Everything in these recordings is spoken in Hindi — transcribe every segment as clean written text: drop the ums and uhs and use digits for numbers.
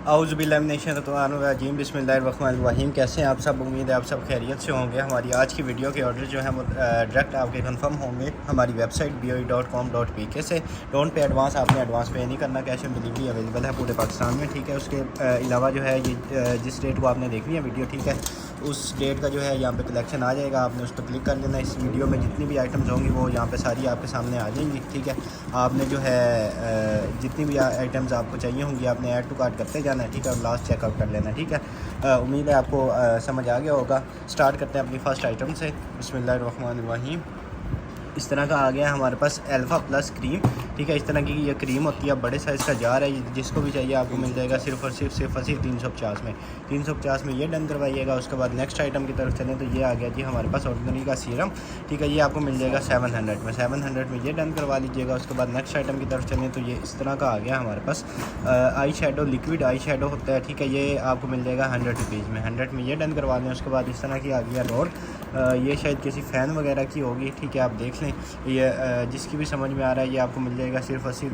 औज़ुबिल्लाहिमिनश्शैतानिर्रजीम बिस्मिल्लाहिर्रहमानिर्रहीम। कैसे हैं आप सब? उम्मीद है आप सब खैरियत से होंगे। हमारी आज की वीडियो के ऑर्डर जो है वो डायरेक्ट आपके कंफर्म होंगे हमारी वेबसाइट boe.com.pk से। डोंट पे एडवांस, आपने एडवांस पे नहीं करना। कैश ऑन डिलीवरी अवेलेबल है पूरे पाकिस्तान में, ठीक है। उसके अलावा जो है ये जिस डेट को आपने देखनी है वीडियो, ठीक है, उस डेट का जो है यहाँ पे कलेक्शन आ जाएगा। आपने उस पर क्लिक कर लेना। इस वीडियो में जितनी भी आइटम्स होंगी वो यहाँ पे सारी आपके सामने आ जाएंगी, ठीक है। आपने जो है जितनी भी आइटम्स आपको चाहिए होंगी आपने ऐड टू कार्ट करते जाना है, ठीक है, और लास्ट चेकआउट कर लेना है, ठीक है। उम्मीद है आपको समझ आ गया होगा। स्टार्ट करते हैं अपनी फ़र्स्ट आइटम से। बिस्मिल्लाहिर्रहमानिर्रहीम। इस तरह का आ गया हमारे पास अल्फ़ा प्लस क्रीम, ठीक है। इस तरह की ये क्रीम होती है, बड़े साइज़ का जार है। जिसको भी चाहिए आपको मिल जाएगा सिर्फ और सिर्फ 350 में। 350 में ये डन करवाइएगा। उसके बाद नेक्स्ट आइटम की तरफ चलें तो ये आ गया जी हमारे पास ऑर्डिनरी का सीरम, ठीक है। ये आपको मिल जाएगा 700 में। 700 में ये डन करवा लीजिएगा। उसके बाद नेक्स्ट आइटम की तरफ चलें तो ये इस तरह का आ गया हमारे पास eye shadow, liquid eye shadow होता है, ठीक है। ये आपको मिल जाएगा 100 रुपीज़ में। 100 में ये डन करवा लें। उसके बाद इस तरह की आ गया रोड, ये शायद किसी फ़ैन वगैरह की होगी, ठीक है, आप देख लें। ये जिसकी भी समझ में आ रहा है ये आपको मिल जाएगा सिर्फ 80,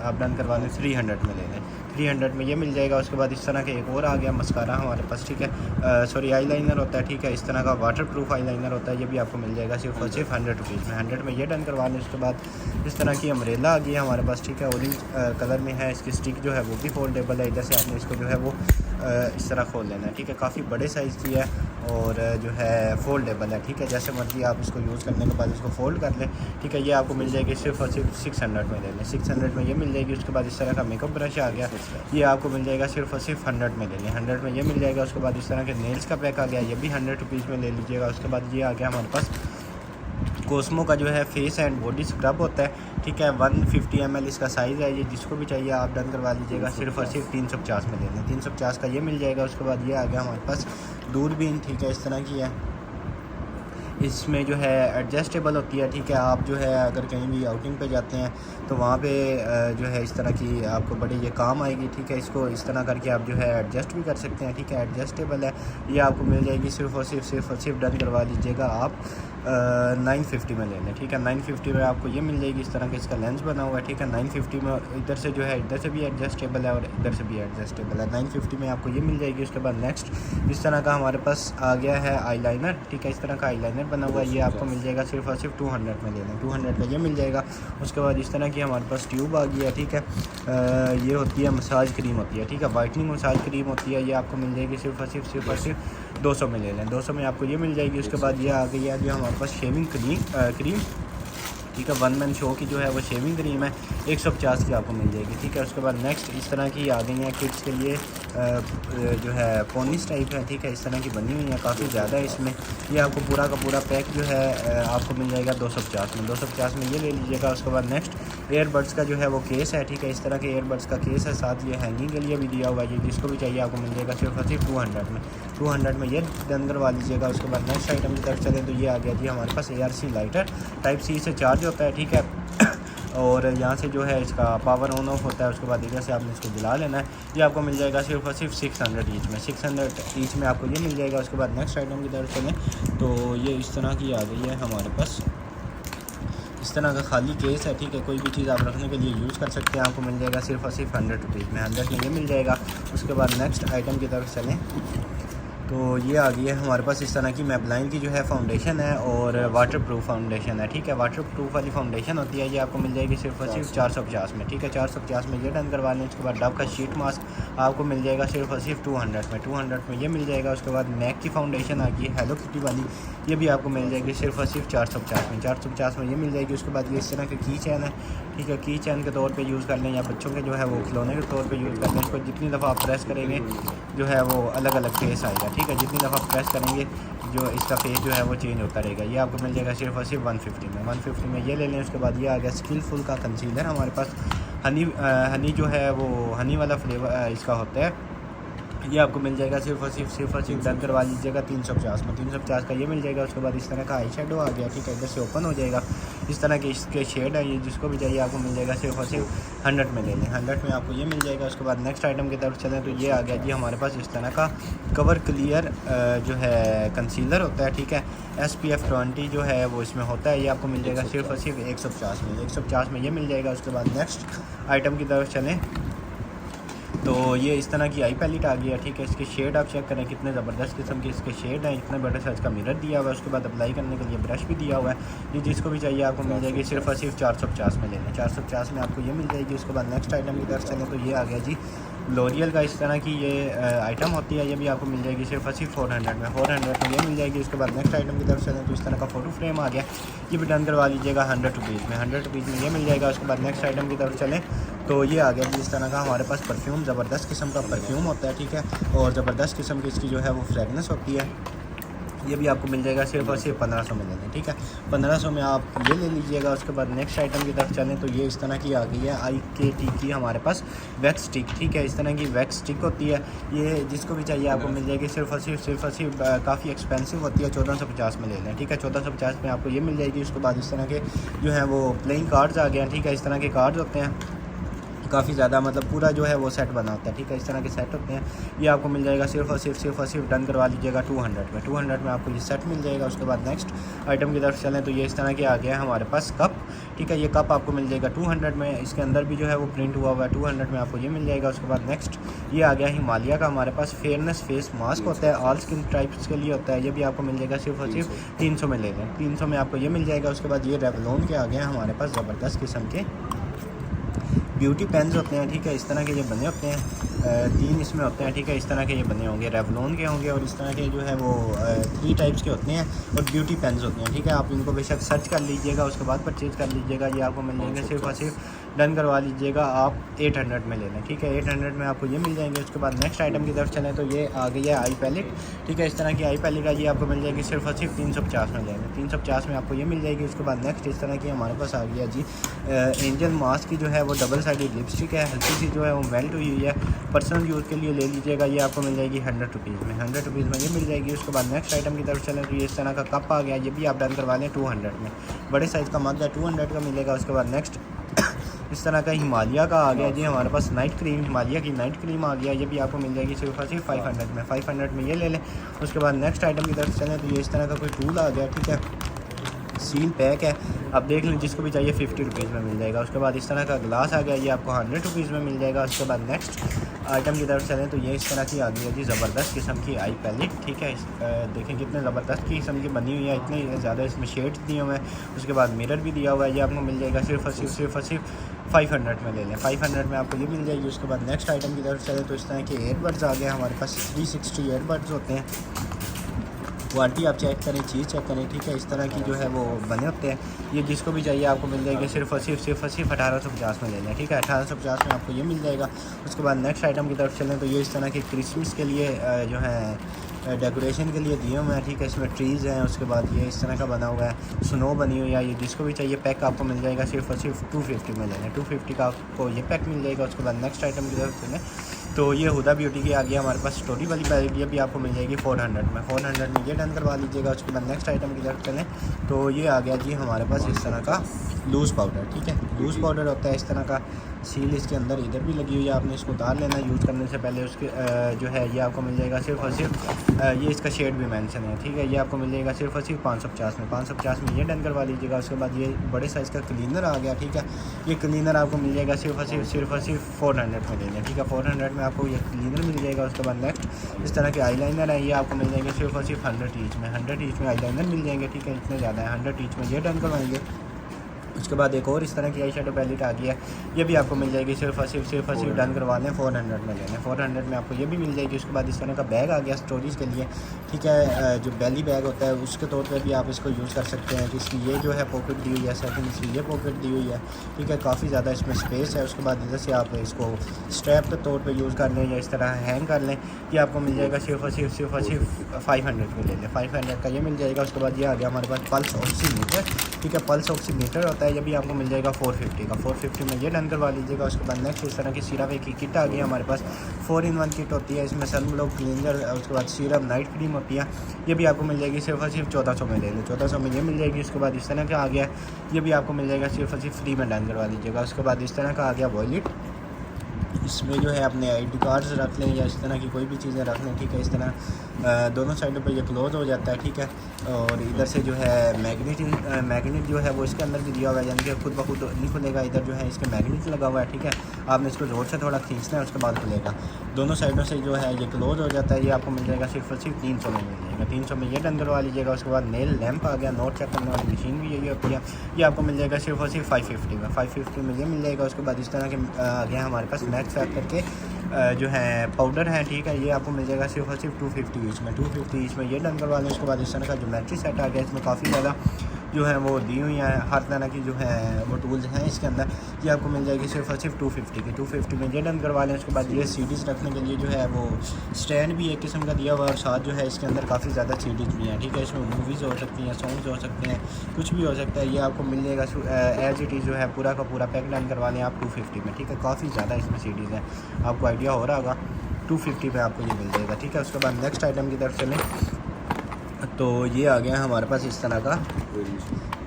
आप डन करवा लें 300 में ले लें। 300 में ये मिल जाएगा। उसके बाद इस तरह का एक और आ गया मस्कारा हमारे पास, ठीक है, सॉरी आई लाइनर होता है, ठीक है। इस तरह का वाटर प्रूफ आई लाइनर होता है, ये भी आपको मिल जाएगा सिर्फ 100 रुपीज़ में। 100 में ये डन करवा लें। उसके बाद इस तरह की अम्ब्रेला आ गई है हमारे पास, ठीक है, ऑरेंज कलर में है। इसकी स्टिक जो है वो भी फोल्डेबल है। इधर से आपने इसको जो है वो इस तरह खोल लेना है, ठीक है। काफ़ी बड़े साइज़ की है और जो है फोल्डेबल है, ठीक है। जैसे मर्जी आप इसको यूज़ करने के बाद इसको फोल्ड कर लें, ठीक है। ये आपको मिल जाएगी सिर्फ और सिर्फ 600 में ले लें। 600 में ये मिल जाएगी। उसके बाद इस तरह का मेकअप ब्रश आ गया, ये आपको मिल जाएगा सिर्फ और सिर्फ 100 में ले लें। 100 में ये मिल जाएगा। उसके बाद इस तरह के नेल्स का पैक आ गया, ये भी 100 रुपीज़ में ले लीजिएगा। उसके बाद ये आ गया हमारे पास कोस्मो का जो है फेस एंड बॉडी स्क्रब होता है, ठीक है। 150 ml इसका साइज़ है। ये जिसको भी चाहिए आप डन करवा लीजिएगा। सिर्फ और सिर्फ 350 में ले लें। 350 का ये मिल जाएगा। उसके बाद ये आ गया हमारे पास दूरबीन, ठीक है, इस तरह की है। इसमें जो है एडजस्टेबल होती है, ठीक है। आप जो है अगर कहीं भी आउटिंग पे जाते हैं तो वहाँ पे जो है इस तरह की आपको बड़ी ये काम आएगी, ठीक है। इसको इस तरह करके आप जो है एडजस्ट भी कर सकते हैं, ठीक है। एडजस्टेबल है। ये आपको मिल जाएगी सिर्फ और सिर्फ डन करवा लीजिएगा आप 950 में ले लें, ठीक है। 950 में आपको ये मिल जाएगी। इस तरह का इसका लेंस बना हुआ है, ठीक है। 950 में इधर से जो है इधर से भी एडजस्टेबल है और इधर से भी एडजस्टेबल है। 950 में आपको ये मिल जाएगी। उसके बाद नेक्स्ट इस तरह का हमारे पास आ गया है आई लाइनर, ठीक है। इस तरह का आई लाइनर बना हुआ है, ये आपको मिल जाएगा सिर्फ और सिर्फ 200 में ले लें। 200 का ये मिल जाएगा। उसके बाद इस तरह की हमारे पास ट्यूब आ गई है, ठीक है। ये होती है मसाज क्रीम होती है, ठीक है, वाइटनिंग मसाज क्रीम होती है। ये आपको मिल जाएगी सिर्फ और सिर्फ 200 में ले लें। 200 में आपको ये मिल जाएगी। उसके बाद ये आ गई है जो हमारे पास शेविंग क्रीम, ठीक है। 1 मैन शो की जो है वो शेविंग क्रीम है, 150 की आपको मिल जाएगी, ठीक है। उसके बाद नेक्स्ट इस तरह की आ गई हैं किड्स के लिए जो है पोनिस टाइप है, ठीक है, इस तरह की बनी हुई है, काफ़ी ज़्यादा है इसमें। ये आपको पूरा का पूरा पैक जो है आपको मिल जाएगा 250 में। 250 में ये ले लीजिएगा। उसके बाद नेक्स्ट एयरबड्स का जो है वो केस है, ठीक है। इस तरह के एयरबड्स का केस है, साथ ये हैंगिंग के लिए भी दिया हुआ है। ये जिसको भी चाहिए आपको मिल जाएगा सिर्फ और सिर्फ 200 में। 200 में ये डन करवा लीजिएगा। उसके बाद नेक्स्ट आइटम की तरफ चलें तो ये आ गया जी हमारे पास ARC लाइटर, टाइप C से चार्ज होता है, ठीक है। और यहाँ से जो है इसका पावर ऑन ऑफ होता है। उसके बाद इधर से आपने इसको जला लेना है। ये आपको मिल जाएगा सिर्फ और सिर्फ 600 ईच में। 600 ईच में आपको ये मिल जाएगा। उसके बाद नेक्स्ट आइटम की तरफ चलें तो ये इस तरह की आ गई है हमारे पास, इस तरह का खाली केस है, ठीक है। कोई भी चीज़ आप रखने के लिए यूज़ कर सकते हैं। आपको मिल जाएगा सिर्फ और सिर्फ 100 रुपीज़ में। 100 में ये मिल जाएगा। उसके बाद नेक्स्ट आइटम की तरफ चलें तो ये आ गई है हमारे पास इस तरह की मेबलाइन की जो है फाउंडेशन है और वाटर प्रूफ फाउंडेशन है, ठीक है। वाटर प्रूफ वाली फाउंडेशन होती है। ये आपको मिल जाएगी सिर्फ और सिर्फ 450 में, ठीक है। 450 में ये डन करवा लें। उसके बाद डव का शीट मास्क आपको मिल जाएगा सिर्फ और सिर्फ 200 में। 200 में ये मिल जाएगा। उसके बाद मैक की फाउंडेशन आ गई है हेलो किटी वाली, ये भी आपको मिल जाएगी सिर्फ और सिर्फ 450 में। 450 में ये मिल जाएगी। उसके बाद ये इस तरह के की चैन है, ठीक है। की चैन के तौर पर यूज़ कर लें या बच्चों के जो है वो खिलौने के तौर पर यूज़ कर लें। इसको जितनी दफ़ा आप प्रेस करेंगे जो है वो अलग अलग फेस आएगा, ठीक है। जितनी दफ़ा प्रेस करेंगे जो इसका फेस जो है वो चेंज होता रहेगा। ये आपको मिल जाएगा सिर्फ और सिर्फ 150 में। 150 में ये ले लें। उसके बाद ये आ गया स्किलफुल का कंसीलर हमारे पास। हनी जो है वो हनी वाला फ्लेवर इसका होता है। ये आपको मिल जाएगा सिर्फ और सिर्फ डन करवा लीजिएगा 350 में। 350 का ये मिल जाएगा। उसके बाद इस तरह का आई शेडो आ गया, ठीक है, इधर से ओपन हो जाएगा। इस तरह के इसके शेड है, ये जिसको भी चाहिए आपको मिल जाएगा सिर्फ और सिर्फ 100 में ले लें। 100 में आपको ये मिल जाएगा। उसके बाद नेक्स्ट आइटम की तरफ चलें तो ये आ गया जी हमारे पास इस तरह का कवर क्लियर जो है कंसीलर होता है, ठीक है। SPF 20 जो है वो इसमें होता है। ये आपको मिल जाएगा सिर्फ और सिर्फ 150 में। 150 में ये मिल जाएगा। उसके बाद नेक्स्ट आइटम की तरफ चलें तो ये इस तरह की आई पैलेट आ गई है, ठीक है। इसके शेड आप चेक करें कितने ज़बरदस्त किस्म के इसके शेड हैं, इतने बड़े साइज़ का मिरर दिया हुआ है। उसके बाद अप्लाई करने के लिए ब्रश भी दिया हुआ है। ये जिसको भी चाहिए आपको मिल जाएगी सिर्फ और सिर्फ 450 में लेना, 450 में आपको ये मिल जाएगी। उसके बाद नेक्स्ट आइटम की तरफ चलें तो ये आ गया जी लॉरियल का इस तरह की ये आइटम होती है, ये भी आपको मिल जाएगी सिर्फ और सिर्फ 400 में, 400 में ये मिल जाएगी। उसके बाद नेक्स्ट आइटम की तरफ चलें तो इस तरह का फ़ोटो फ्रेम आ गया, ये भी डन करवा लीजिएगा 100 रुपीज़ में, 100 रुपीज़ में ये मिल जाएगा। उसके बाद नेक्स्ट आइटम की तरफ चलें तो ये आ गया जिस तरह का हमारे पास परफ्यूम, ज़बरदस्त किस्म का परफ्यूम होता है, ठीक है। और ज़बरदस्त किस्म की इसकी जो है वो फ्रेगनेंस होती है, ये भी आपको मिल जाएगा सिर्फ और सिर्फ 1500 में लेना, ठीक है। 1500 में आप ये ले लीजिएगा। उसके बाद नेक्स्ट आइटम की तरफ चलें तो ये इस तरह की आ गई है IKT की हमारे पास वैक्स स्टिक, ठीक है। इस तरह की वैक्स स्टिक होती है, ये जिसको भी चाहिए आपको मिल जाएगी सिर्फ और सिर्फ काफ़ी एक्सपेंसिव होती है, 1450 में ले लें, ठीक है। 1450 में आपको ये मिल जाएगी। उसके बाद इस तरह के जो है वो प्लेइंग कार्ड्स आ गए हैं, ठीक है। इस तरह के कार्ड्स होते हैं काफ़ी ज़्यादा, मतलब पूरा जो है वो सेट बना होता है, ठीक है। इस तरह के सेट होते हैं, ये आपको मिल जाएगा सिर्फ और सिर्फ डन करवा लीजिएगा 200 में, 200 में आपको ये सेट मिल जाएगा। उसके बाद नेक्स्ट आइटम की तरफ चलें तो ये इस तरह के आ गया है हमारे पास कप, ठीक है। ये कप आपको मिल जाएगा 200 में, इसके अंदर भी जो है वो प्रिंट हुआ हुआ है, 200 में आपको ये मिल जाएगा। उसके बाद नेक्स्ट ये आ गया हिमालय का हमारे पास फेयरनेस फेस मास्क होता है, ऑल स्किन टाइप्स के लिए होता है, ये भी आपको मिल जाएगा सिर्फ और सिर्फ 300 में ले लें, 300 में आपको ये मिल जाएगा। उसके बाद ये रेवलॉन के आ गए हैं हमारे पास ज़बरदस्त किस्म के ब्यूटी पेन्स होते हैं, ठीक है। इस तरह के ये बने होते हैं, 3 इसमें होते हैं, ठीक है। इस तरह के ये बने होंगे, रेवलॉन के होंगे, और इस तरह के जो है वो 3 टाइप्स के होते हैं और ब्यूटी पेन्स होते हैं, ठीक है। आप इनको बेशक सर्च कर लीजिएगा, उसके बाद परचेज़ कर लीजिएगा। ये आपको मिल जाएंगे सिर्फ और सिर्फ डन करवा लीजिएगा आप 800 में ले लें, ठीक है। 800 में आपको ये मिल जाएंगे। उसके बाद नेक्स्ट आइटम की तरफ चलें तो ये आ गई है आई पैलेट, ठीक है। इस तरह की आई पैलेट का ये आपको मिल जाएगी सिर्फ और सिर्फ 350 में लेंगे, 350 में आपको ये मिल जाएगी। उसके बाद नेक्स्ट इस तरह की हमारे पास आ गया जी एंजल मास्क की जो है वो डबल साइडेड लिपस्टिक है, हल्की सी जो है वो मेल्ट हुई हुई है, पर्सनल यूज़ के लिए ले लीजिएगा। ये आपको मिल जाएगी 100 रुपीज़ में, 100 रुपीज़ में ये मिल जाएगी। उसके बाद नेक्स्ट आइटम की तरफ चलें तो ये इस तरह का कप आ गया, ये भी आप डन करवा लें 200 में, बड़े साइज़ का मग है, 200 का मिलेगा। उसके बाद नेक्स्ट इस तरह का हिमालय का आ गया जी हमारे पास नाइट क्रीम, हिमालय की नाइट क्रीम आ गया, ये भी आपको मिल जाएगी सिर्फ और सिर्फ 500 में, 500 में ये ले लें। उसके बाद नेक्स्ट आइटम की तरफ चलें तो ये इस तरह का कोई टूल आ गया, ठीक है। सील पैक है, आप देख लें, जिसको भी चाहिए 50 रुपीज़ में मिल जाएगा। उसके बाद इस तरह का ग्लास आ गया, ये आपको 100 रुपीज़ में मिल जाएगा। उसके बाद नेक्स्ट आइटम की तरफ चलें तो ये इस तरह की आ गई है जी ज़बरदस्त किस्म की आई पैलेट, ठीक है। देखें कितने ज़बरदस्त किस्म की बनी हुई है, इतने ज़्यादा इसमें शेड्स दिए हुए हैं। उसके बाद मिरर भी दिया हुआ है, ये आपको मिल जाएगा सिर्फ और सिर्फ 500 में ले लें, 500 में आपको ये मिल जाएगी। उसके बाद नेक्स्ट आइटम की तरफ चले तो इस तरह के एयरबड्स आ गए हमारे पास, 360 एयरबड्स होते हैं, क्वालिटी आप चेक करें, चीज़ चेक करें, ठीक है। इस तरह की जो है वो बने होते हैं, ये जिसको भी चाहिए आपको मिल जाएगी सिर्फ और सिर्फ 1850 में ले लें, ठीक है। 1850 में आपको ये मिल जाएगा। उसके बाद नेक्स्ट आइटम की तरफ चलें तो ये इस तरह के क्रिसमस के लिए जो है डेकोरेशन के लिए दिए हुए हैं, ठीक है। इसमें ट्रीज़ हैं, उसके बाद ये इस तरह का बना हुआ है, स्नो बनी हुई है, ये जिसको भी चाहिए पैक आपको मिल जाएगा सिर्फ और सिर्फ 250 में लेना, 250 का आपको ये पैक मिल जाएगा। उसके बाद नेक्स्ट आइटम की तरफ चलें तो ये हुदा ब्यूटी की आ गया हमारे पास स्टोरी वाली पैलेट, ये भी आपको मिल जाएगी 400 में, 400 में ये डन करवा लीजिएगा। उसके बाद नेक्स्ट आइटम की तरफ चलें तो ये आ गया जी हमारे पास इस तरह का लूज़ पाउडर, ठीक है। लूज़ पाउडर होता है इस तरह का, सील इसके अंदर इधर भी लगी हुई है, आपने इसको उतार लेना यूज़ करने से पहले। उसके जो है ये आपको मिल जाएगा सिर्फ और सिर्फ ये इसका शेड भी मेंशन है, ठीक है। ये आपको मिल जाएगा सिर्फ और सिर्फ 550 में, 550 में ये डन करवा लीजिएगा। उसके बाद ये बड़े साइज़ का क्लीनर आ गया, ठीक है। ये क्लीनर आपको मिल जाएगा सिर्फ और सिर्फ 400 में लेना, ठीक है। 400 में आपको ये क्लीनर मिल जाएगा। उसके बाद नेक्स्ट इस तरह के आईलाइनर है, ये आपको मिल जाएंगे सिर्फ और सिर्फ 100 ईच में, 100 ईच में आईलाइनर मिल जाएंगे, ठीक है। इतने ज़्यादा है, 100 ईच में ये डन करवाएंगे। उसके बाद एक और इस तरह की आई शेडो पैलेट आ गई है, ये भी आपको मिल जाएगी सिर्फ और सिर्फ डन करवा लें 400 में लेना, 400 में आपको ये भी मिल जाएगी। उसके बाद इस तरह का बैग आ गया स्टोरेज के लिए, ठीक है। जो बेली बैग होता है उसके तौर पे भी आप इसको यूज़ कर सकते हैं, जिसकी ये जो है पॉकेट दी हुई है, सेकंड इसकी ये पॉकेट दी हुई है, ठीक है। काफ़ी ज़्यादा इसमें स्पेस है। उसके बाद इधर से आप इसको स्ट्रैप के तौर पर यूज़ कर लें या इस तरह हैंग कर लें, ये आपको मिल जाएगा सिर्फ और सिर्फ 500 में ले लें, 500 का ये मिल जाएगा। उसके बाद ये आ गया हमारे पास पल्स ऑक्सीमीटर, ठीक है। पल्स ऑक्सीमीटर होता है, ये भी आपको मिल जाएगा 450 का, 450 में ये डन करवा लीजिएगा। उसके बाद नेक्स्ट इस तरह की सीरप की किट आ गई हमारे पास, 4-in-1 किट होती है, इसमें सनब्लॉक क्लीनर, उसके बाद सीरप नाइट क्रीम होती है, ये भी आपको मिल जाएगी सिर्फ और सिर्फ 1400 में ले लो, 1400 में ये मिल जाएगी। उसके बाद इस तरह का आ गया, ये भी आपको मिल जाएगा सिर्फ और सिर्फ फ्री में डन करवा लीजिएगा। उसके बाद इस तरह का आ गया वॉयलेट, इसमें जो है अपने ID कार्ड्स रख लें या इस तरह की कोई भी चीज़ें रख लें, ठीक है। इस तरह दोनों साइडों पर ये क्लोज़ हो जाता है, ठीक है। और इधर से जो है मैग्नेट जो है वो इसके अंदर भी दिया हुआ है, यानी कि खुद ब खुद नहीं खुलेगा। इधर जो है इसके मैग्नेट लगा हुआ है, ठीक है। आपने इसको ज़ोर से थोड़ा खींचना है, उसके बाद खुलेगा। दोनों साइडों से जो है ये क्लोज़ हो जाता है। ये आपको मिल जाएगा सिर्फ और सिर्फ 300 में मिल जाएगा। 300 में ये डन करवा लीजिएगा। उसके बाद नेल लैंप आ गया, नोट चेक करने वाली मशीन भी यही होती है। ये आपको मिल जाएगा सिर्फ और सिर्फ 550 में। 550 में ये मिल जाएगा। उसके बाद इस तरह के आ गया हमारे पास मैक्स फैक्टर के जो है पाउडर है, ठीक है। ये आपको मिल जाएगा सिर्फ और सिर्फ 250 ईच में। 250 ईच में ये डन करवा लें। उसके बाद इस तरह का ज्योमेट्री सेट आ गया, इसमें काफ़ी ज़्यादा जो है वो दी हुई हैं, हर तरह की जो है वो टूल्स हैं इसके अंदर। ये आपको मिल जाएगी सिर्फ और सिर्फ 250 की। 250 में ये डन करवा लें। उसके बाद ये CDs रखने के लिए जो है वो स्टैंड भी एक किस्म का दिया हुआ है, और साथ जो है इसके अंदर काफ़ी ज़्यादा CDs भी हैं, ठीक है। इसमें मूवीज़ हो सकती हैं, सॉन्ग्स हो सकते हैं, कुछ भी हो सकता है। ये आपको मिल जाएगा एज इट इज़ जो है पूरा का पूरा पैक डन करवा लें आप 250 में, ठीक है। काफ़ी ज़्यादा इसमें CDs हैं, आपको आइडिया हो रहा होगा। 250 में आपको ये मिल जाएगा, ठीक है। उसके बाद नेक्स्ट आइटम की तरफ चलें तो ये आ गया हमारे पास इस तरह का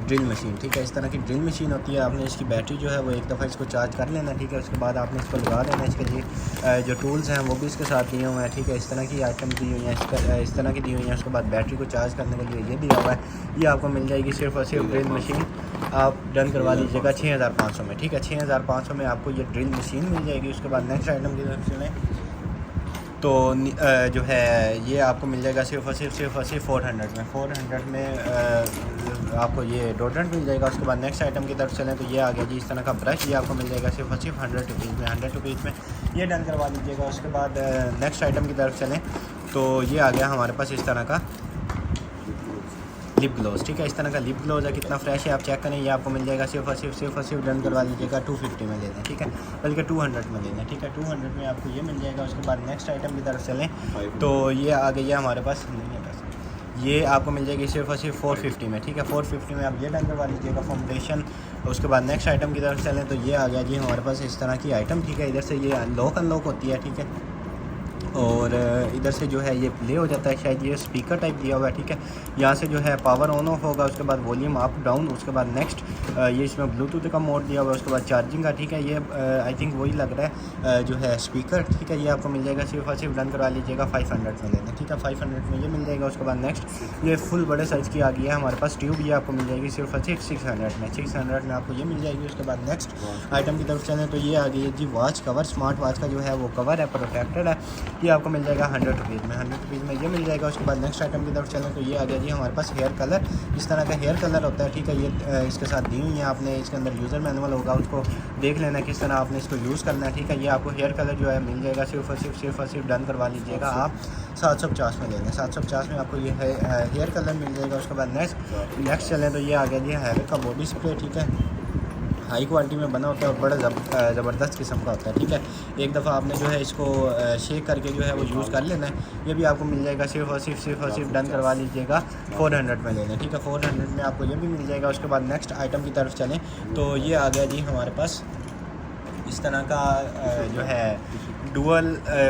ड्रिल मशीन, ठीक है। इस तरह की ड्रिल मशीन होती है। आपने इसकी बैटरी जो है वो एक दफ़ा इसको चार्ज कर लेना, ठीक है। उसके बाद आपने इसको लगा देना। इसके लिए जो टूल्स हैं वो भी इसके साथ दिए हुए हैं, ठीक है। इस तरह की आइटम दी हुई हैं, इस तरह की दी हुई हैं। उसके बाद बैटरी को चार्ज करने के लिए ये दिया हुआ है। ये आपको मिल जाएगी सिर्फ और सिर्फ ड्रिल मशीन आप डन करवा लीजिएगा 6500 में, ठीक है। 6500 में आपको ये ड्रिल मशीन मिल जाएगी। उसके बाद नेक्स्ट आइटम की तरफ चलें तो जो है ये आपको मिल जाएगा सिर्फ और सिर्फ 400 में। 400 में आपको ये डोड्रेंट मिल जाएगा। उसके बाद नेक्स्ट आइटम की तरफ चलें तो ये आ गया जी इस तरह का ब्रश। ये आपको मिल जाएगा सिर्फ और सिर्फ 100 रुपीज़ में। 100 रुपीज़ में ये डन करवा लीजिएगा। उसके बाद नेक्स्ट आइटम की तरफ चलें तो ये आ गया हमारे पास इस तरह का लिप ग्लोज, ठीक है। इस तरह का लिप ग्लोज है, कितना फ्रेश है आप चेक करें। ये आपको मिल जाएगा सिर्फ और सिर्फ डन करवा लीजिएगा 250 में ले लें, ठीक है। बल्कि 200 में ले लें, ठीक है। 200 में आपको ये मिल जाएगा। उसके बाद नेक्स्ट आइटम की तरफ चलें तो ये आ गई है हमारे पास, ये आपको मिल जाएगी सिर्फ और सिर्फ 450 में, ठीक है। 450 में आप ये डन करवा लीजिएगा फाउंडेशन। उसके बाद नेक्स्ट आइटम की तरफ चलें तो ये आ गया जी हमारे पास इस तरह की आइटम, ठीक है। इधर से ये अनलॉक होती है, ठीक है। और इधर से जो है ये प्ले हो जाता है, शायद ये स्पीकर टाइप दिया हुआ है, ठीक है। यहाँ से जो है पावर ऑन ऑफ होगा। उसके बाद वॉल्यूम अप डाउन। उसके बाद नेक्स्ट ये इसमें ब्लूटूथ का मोड दिया हुआ है। उसके बाद चार्जिंग का, ठीक है। ये आई थिंक वही लग रहा है जो है स्पीकर, ठीक है। ये आपको मिल जाएगा सिर्फ और सिर्फ डन करवा लीजिएगा 500 में लेते हैं, ठीक है। 500 में ये मिल जाएगा। उसके बाद नेक्स्ट ये फुल बड़े साइज़ की आ गई है हमारे पास ट्यूब। ये आपको मिल जाएगी सिर्फ और सिर्फ 600 में। 600 में आपको ये मिल जाएगी। उसके बाद नेक्स्ट आइटम की तरफ चलें तो ये आ गई है जी वॉच कवर। स्मार्ट वॉच का जो है वो कवर है, प्रोटेक्टेड है। ये आपको मिल जाएगा 100 रुपीज़ में। 100 रुपीज़ में ये मिल जाएगा। उसके बाद नेक्स्ट आइटम की तरफ चलें तो ये आ गया जी हमारे पास हेयर कलर। इस तरह का हेयर कलर होता है, ठीक है। ये इसके साथ दी हुई है। आपने इसके अंदर यूज़र मैनुअल होगा, उसको देख लेना किस तरह आपने इसको यूज़ करना है, ठीक है। ये आपको हेयर कलर जो है मिल जाएगा सिर्फ और सिर्फ डन करवा लीजिएगा आप 750 में ले लें। 750 में आपको ये हेयर कलर मिल जाएगा। उसके बाद नेक्स्ट चलें तो ये आ गया जी हैवे का बॉडी स्प्रे, ठीक है। हाई क्वालिटी में बना होता है और बड़ा ज़बरदस्त किस्म का होता है, ठीक है। एक दफ़ा आपने जो है इसको शेक करके जो है वो यूज़ कर लेना है। ये भी आपको मिल जाएगा सिर्फ और सिर्फ डन करवा लीजिएगा 400 में ले लें, ठीक है। 400 में आपको ये भी मिल जाएगा। उसके बाद नेक्स्ट आइटम की तरफ चलें तो ये आ गया जी हमारे पास इस तरह का जो है डुअल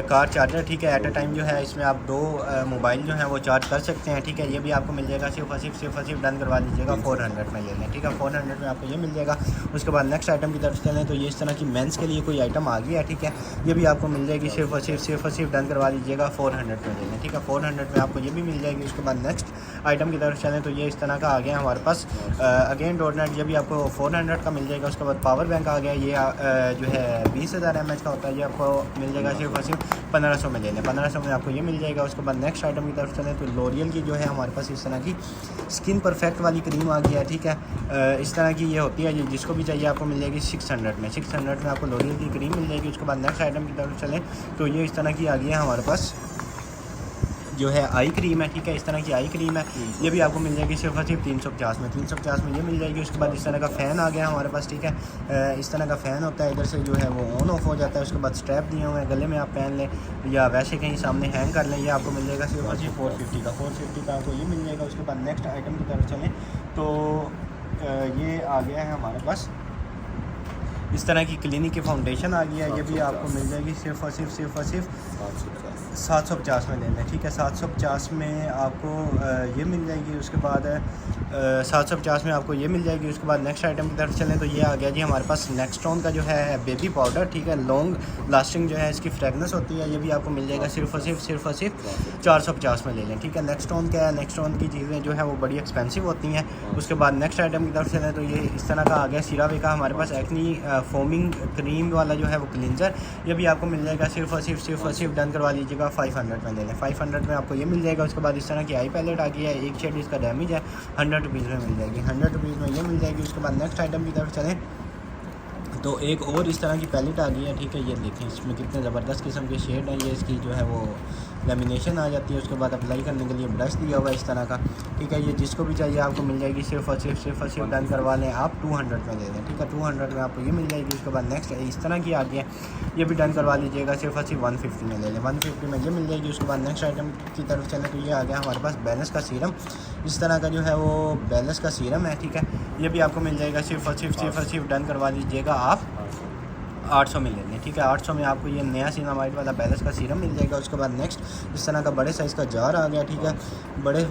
कार चार्जर, ठीक है। एट अ टाइम जो है इसमें आप 2 मोबाइल जो है वो चार्ज कर सकते हैं, ठीक है। ये भी आपको मिल जाएगा सिर्फ और सिर्फ डन करवा लीजिएगा 400 में ले लें, ठीक है। 400 में आपको ये मिल जाएगा। उसके बाद नेक्स्ट आइटम की तरफ चलें तो ये इस तरह की मेंस के लिए कोई आइटम आ गई है, ठीक है। ये भी आपको मिल जाएगी सिर्फ और सिर्फ डन करवा लीजिएगा 400 में ले लें, ठीक है। 400 में आपको ये भी मिल जाएगी। उसके बाद नेक्स्ट आइटम की तरफ चलें तो ये इस तरह का आ गया हमारे पास अगेन डोरनेट। ये भी आपको 400 का मिल जाएगा। उसके बाद पावर बैंक आ गया। ये जो है 20,000 mAh का होता है। ये आपको मिल जाएगा सिर्फ और सिर्फ 1500 में ले लें। 1500 में आपको ये मिल जाएगा। उसके बाद नेक्स्ट आइटम की तरफ चलें तो लॉरियल की जो है हमारे पास इस तरह की स्किन परफेक्ट वाली क्रीम आ गई है, ठीक है। इस तरह की ये होती है, जिसको भी चाहिए आपको मिल जाएगी 600 में। 600 में आपको लॉरियल की क्रीम मिल जाएगी। उसके बाद नेक्स्ट आइटम की तरफ चलें तो ये इस तरह की आ गई है हमारे पास जो है आई क्रीम है, ठीक है। इस तरह की आई क्रीम है। ये भी आपको मिल जाएगी सिर्फ और सिर्फ 350 में। 350 में ये मिल जाएगी। उसके बाद इस तरह का फ़ैन आ गया हमारे पास, ठीक है। इस तरह का फ़ैन होता है, इधर से जो है वो ऑन ऑफ हो जाता है। उसके बाद स्ट्रैप दिए हुए हैं, गले में आप पहन लें या वैसे कहीं सामने हैंग कर लें। ये आपको मिल जाएगा सिर्फ और सिर्फ 450 का आपको ये मिल जाएगा। उसके बाद नेक्स्ट आइटम की तरफ चलें तो ये आ गया है हमारे पास इस तरह की क्लिनिक की फाउंडेशन आ गई है। ये भी आपको मिल जाएगी सिर्फ और सिर्फ 750 में लेना है, ठीक है। 750 में आपको ये मिल जाएगी। उसके बाद 750 में आपको ये मिल जाएगी। उसके बाद नेक्स्ट आइटम की तरफ चलें तो ये आ गया जी हमारे पास नेक्स्टोन का जो है बेबी पाउडर, ठीक है। लॉन्ग लास्टिंग जो है इसकी फ्रेगनेंस होती है, ये भी आपको मिल जाएगा सिर्फ और सिर्फ 450 में ले लें, ठीक है। नेक्स्टोन क्या है, नेक्स्टोन की चीज़ें जो है वो बड़ी एक्सपेंसिव होती हैं। उसके बाद नेक्स्ट आइटम की तरफ चलें तो ये इस तरह का आ गया सीरावे का हमारे पास एक्नी फोमिंग क्रीम वाला जो है वो क्लिनजर, ये भी आपको मिल जाएगा सिर्फ और सिर्फ डन करवा लीजिएगा 500 में ले लें। 500 में आपको ये मिल जाएगा। उसके बाद इस तरह की आई पैलेट आ गई है, एक शेड इसका डैमेज है, 100 रुपीज़ में मिल जाएगी। 100 रुपीज़ में ये मिल जाएगी। उसके बाद नेक्स्ट आइटम की तरफ चलें तो एक और इस तरह की पैलेट आ गई है, ठीक है। ये देखें इसमें कितने ज़बरदस्त किस्म के शेड हैं। ये इसकी जो है वो लेमिनेशन आ जाती है। उसके बाद अप्लाई करने के लिए ब्रश दिया हुआ है इस तरह का, ठीक है। ये जिसको भी चाहिए आपको मिल जाएगी सिर्फ और सिर्फ डन करवा लें आप 200 में ले लें, ठीक है। 200 में आपको ये मिल जाएगी। उसके बाद नेक्स्ट इस तरह की आ गई है, ये भी डन करवा लीजिएगा सिर्फ और सिर्फ 150 में ले लें। 150 में ये मिल जाएगी। उसके बाद नेक्स्ट आइटम की तरफ चलें तो ये आ गया हमारे पास बैलेंस का सीरम, इस तरह का जो है वो बैलेंस का सीरम है, ठीक है। ये भी आपको मिल जाएगा सिर्फ और सिर्फ डन करवा लीजिएगा आप 800 में ले लें, ठीक है। 800 में आपको ये नया सिनामाइड वाला बैलेंस का सीरम मिल जाएगा। उसके बाद नेक्स्ट इस तरह का बड़े साइज़ का जार आ गया, ठीक है। बड़े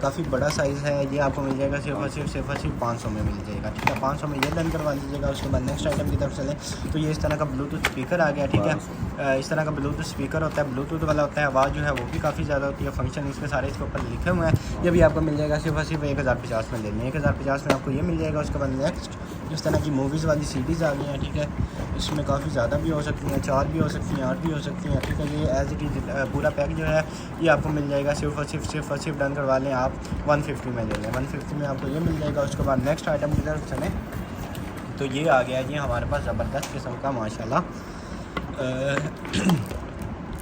काफ़ी बड़ा साइज़ है, ये आपको मिल जाएगा सिर्फ और सिर्फ 500 में मिल जाएगा, ठीक है। 500 में ये डन करवा लीजिएगा। उसके बाद नेक्स्ट आइटम की तरफ चलें तो ये इस तरह का ब्लूटूथ स्पीकर आ गया, ठीक है। इस तरह का ब्लूटूथ स्पीकर होता है, ब्लूटूथ वाला होता है, आवाज़ जो है वो भी काफ़ी ज़्यादा होती है। फंक्शन इसके सारे इसके ऊपर लिखे हुए हैं। ये भी आपको मिल जाएगा सिर्फ और सिर्फ 1050 में ले लें। 1050 में आपको ये मिल जाएगा। उसके बाद नेक्स्ट इस तरह की मूवीज़ वाली सीडीज़ आ गई हैं, ठीक है। इसमें काफ़ी ज़्यादा भी हो सकती हैं, 4 भी हो सकती हैं, 8 भी हो सकती हैं, ठीक है। ये एज इट इज़ पूरा पैक जो है ये आपको मिल जाएगा सिर्फ और सिर्फ डन करवा लें आप 150 में ले लें। 150 में आपको ये मिल जाएगा। उसके बाद नेक्स्ट आइटम की तरफ चलें तो ये आ गया जी हमारे पास ज़बरदस्त किस्म का माशाल्लाह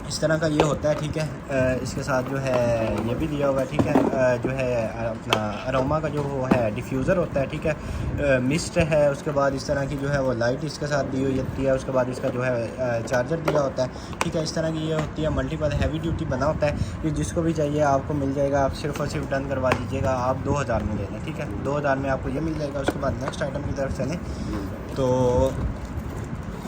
इस तरह का ये होता है, ठीक है। इसके साथ जो है ये भी दिया हुआ है, ठीक है। जो है अपना अरोमा का जो वो है डिफ्यूज़र होता है, ठीक है। मिस्ट है। उसके बाद इस तरह की जो है वो लाइट इसके साथ दी हुई होती है। उसके बाद इसका जो है चार्जर दिया होता है, ठीक है। इस तरह की ये होती है, मल्टीपल हैवी ड्यूटी बना होता है। ये जिसको भी चाहिए आपको मिल जाएगा। आप सिर्फ और सिर्फ डन करवा दीजिएगा आप 2000 में ले लें, ठीक है। 2000 में आपको ये मिल जाएगा। उसके बाद नेक्स्ट आइटम की तरफ चलें तो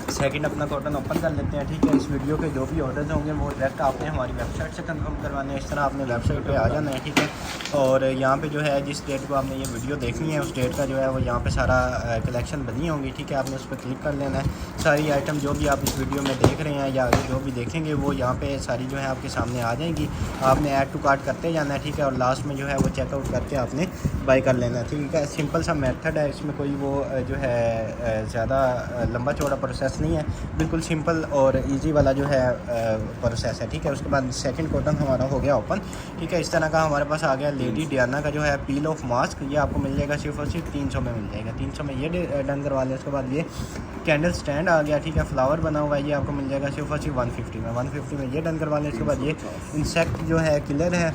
सेकंड अपना कॉटन ओपन कर लेते हैं, ठीक है। इस वीडियो के जो भी ऑर्डर्स होंगे वो डायरेक्ट आपने हमारी वेबसाइट से कंफर्म करवाने हैं। इस तरह आपने वेबसाइट पे आ जाना है, ठीक है। और यहाँ पे जो है जिस डेट को आपने ये वीडियो देखनी है उस डेट का जो है वो यहाँ पे सारा कलेक्शन बनी होंगी, ठीक है। आपने उस पर क्लिक कर लेना है। सारी आइटम जो भी आप इस वीडियो में देख रहे हैं या जो भी देखेंगे वो यहाँ पर सारी जो है आपके सामने आ जाएंगी। आपने ऐड टू कार्ट करते जाना है, ठीक है। और लास्ट में जो है वो चेकआउट करके आपने बाई कर लेना है, ठीक है। सिंपल सा मेथड है, इसमें कोई वो जो है ज़्यादा लंबा चौड़ा प्रोसेस नहीं है, बिल्कुल सिंपल और इजी वाला जो है प्रोसेस है, ठीक है। उसके बाद सेकंड कॉटन हमारा हो गया ओपन, ठीक है। इस तरह का हमारे पास आ गया लेडी डियाना का जो है पील ऑफ मास्क, ये आपको मिल जाएगा सिर्फ और सिर्फ 300 में मिल जाएगा। 300 में ये डन करवा लें। उसके बाद ये कैंडल स्टैंड आ गया, ठीक है। फ्लावर बना हुआ है, ये आपको मिल जाएगा सिर्फ और सिर्फ 150 में। 150 में ये डन करवा लें। उसके बाद ये इंसेक्ट जो है किलर है,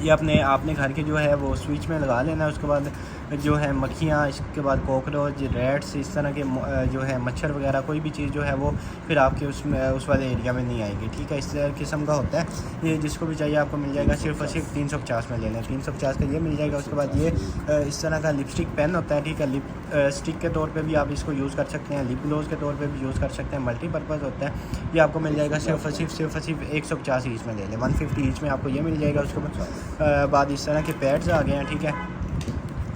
ये आपने घर के जो है वो स्विच में लगा लेना है। उसके बाद जो है मक्खियाँ, इसके बाद कॉकरोच, रैट्स, इस तरह के जो है मच्छर वगैरह कोई भी चीज़ जो है वो फिर आपके उसमें उस वाले एरिया में नहीं आएगी, ठीक है। इस किस्म का होता है। ये जिसको भी चाहिए आपको मिल जाएगा सिर्फ और सिर्फ 350 में ले लें। 350 का ये मिल जाएगा। उसके बाद ये इस तरह का लिपस्टिक पेन होता है, ठीक है। लिप स्टिक के तौर पे भी आप इसको यूज़ कर सकते हैं, लिप ग्लोज के तौर पे भी यूज़ कर सकते हैं, मल्टीपर्पज़ होता है। ये आपको मिल जाएगा सिर्फ और सिर्फ 150 ईच में ले लें। 150 ईच में आपको ये मिल जाएगा। उसके बाद इस तरह के पैड्स आ गए हैं, ठीक है।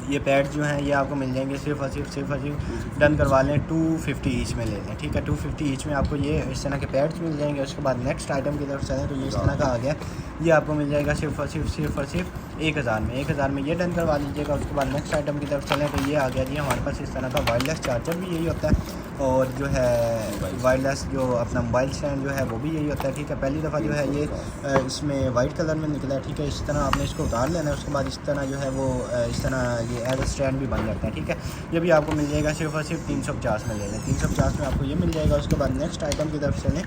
ये पैड जो हैं ये आपको मिल जाएंगे सिर्फ और सिर्फ डन करवा लें 250 ईच में ले लें, ठीक है। 250 ईच में आपको ये इस तरह के पैड्स मिल जाएंगे। उसके बाद नेक्स्ट आइटम की तरफ चलें तो ये इस तरह का आ गया, ये आपको मिल जाएगा सिर्फ और सिर्फ 1000 में। 1000 में ये डन करवा लीजिएगा। उसके बाद नेक्स्ट आइटम की तरफ चलें तो ये आ गया जी हमारे पास इस तरह का वायरलेस चार्जर भी यही होता है, और जो है वायरलेस जो अपना मोबाइल स्टैंड जो है वो भी यही होता है, ठीक है। पहली दफ़ा जो है ये इसमें वाइट कलर में निकला है, ठीक है। इस तरह आपने इसको उतार लेना है। उसके बाद इस तरह जो है वो इस तरह ये एज ए स्टैंड भी बन जाता है, ठीक है। ये भी आपको मिल जाएगा सिर्फ और सिर्फ 350 में ले लें। 350 में आपको ये मिल जाएगा। उसके बाद नेक्स्ट आइटम की तरफ चलें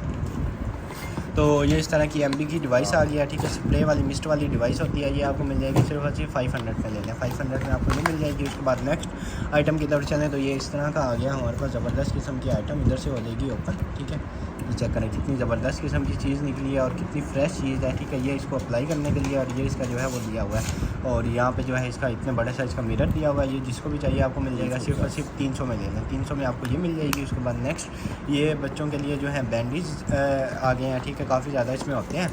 तो ये इस तरह की MD की डिवाइस आ गई है, ठीक है। स्प्रे वाली मिस्ट वाली डिवाइस होती है, ये आपको मिल जाएगी सिर्फ और सिर्फ 500 में ले लें। 500 में आपको ये मिल जाएगी। उसके बाद नेक्स्ट आइटम की तरफ चलें तो ये इस तरह का आ गया हमारे पास ज़बरदस्त किस्म की आइटम, इधर से हो जाएगी ओपन, ठीक है। ये चेक करें कितनी ज़बरदस्त किस्म की चीज़ निकली है और कितनी फ्रेश चीज़ है, ठीक है। ये इसको अप्लाई करने के लिए और ये इसका जो है वो दिया हुआ है, और यहाँ पे जो है इसका इतने बड़े साइज़ का मिरर दिया हुआ है। ये जिसको भी चाहिए आपको मिल जाएगा सिर्फ और सिर्फ 300 में ले लें। 300 में आपको ये मिल जाएगी। उसके बाद नेक्स्ट ये बच्चों के लिए जो है बैंडेज आ गए हैं, ठीक है। काफ़ी ज़्यादा इसमें होते हैं,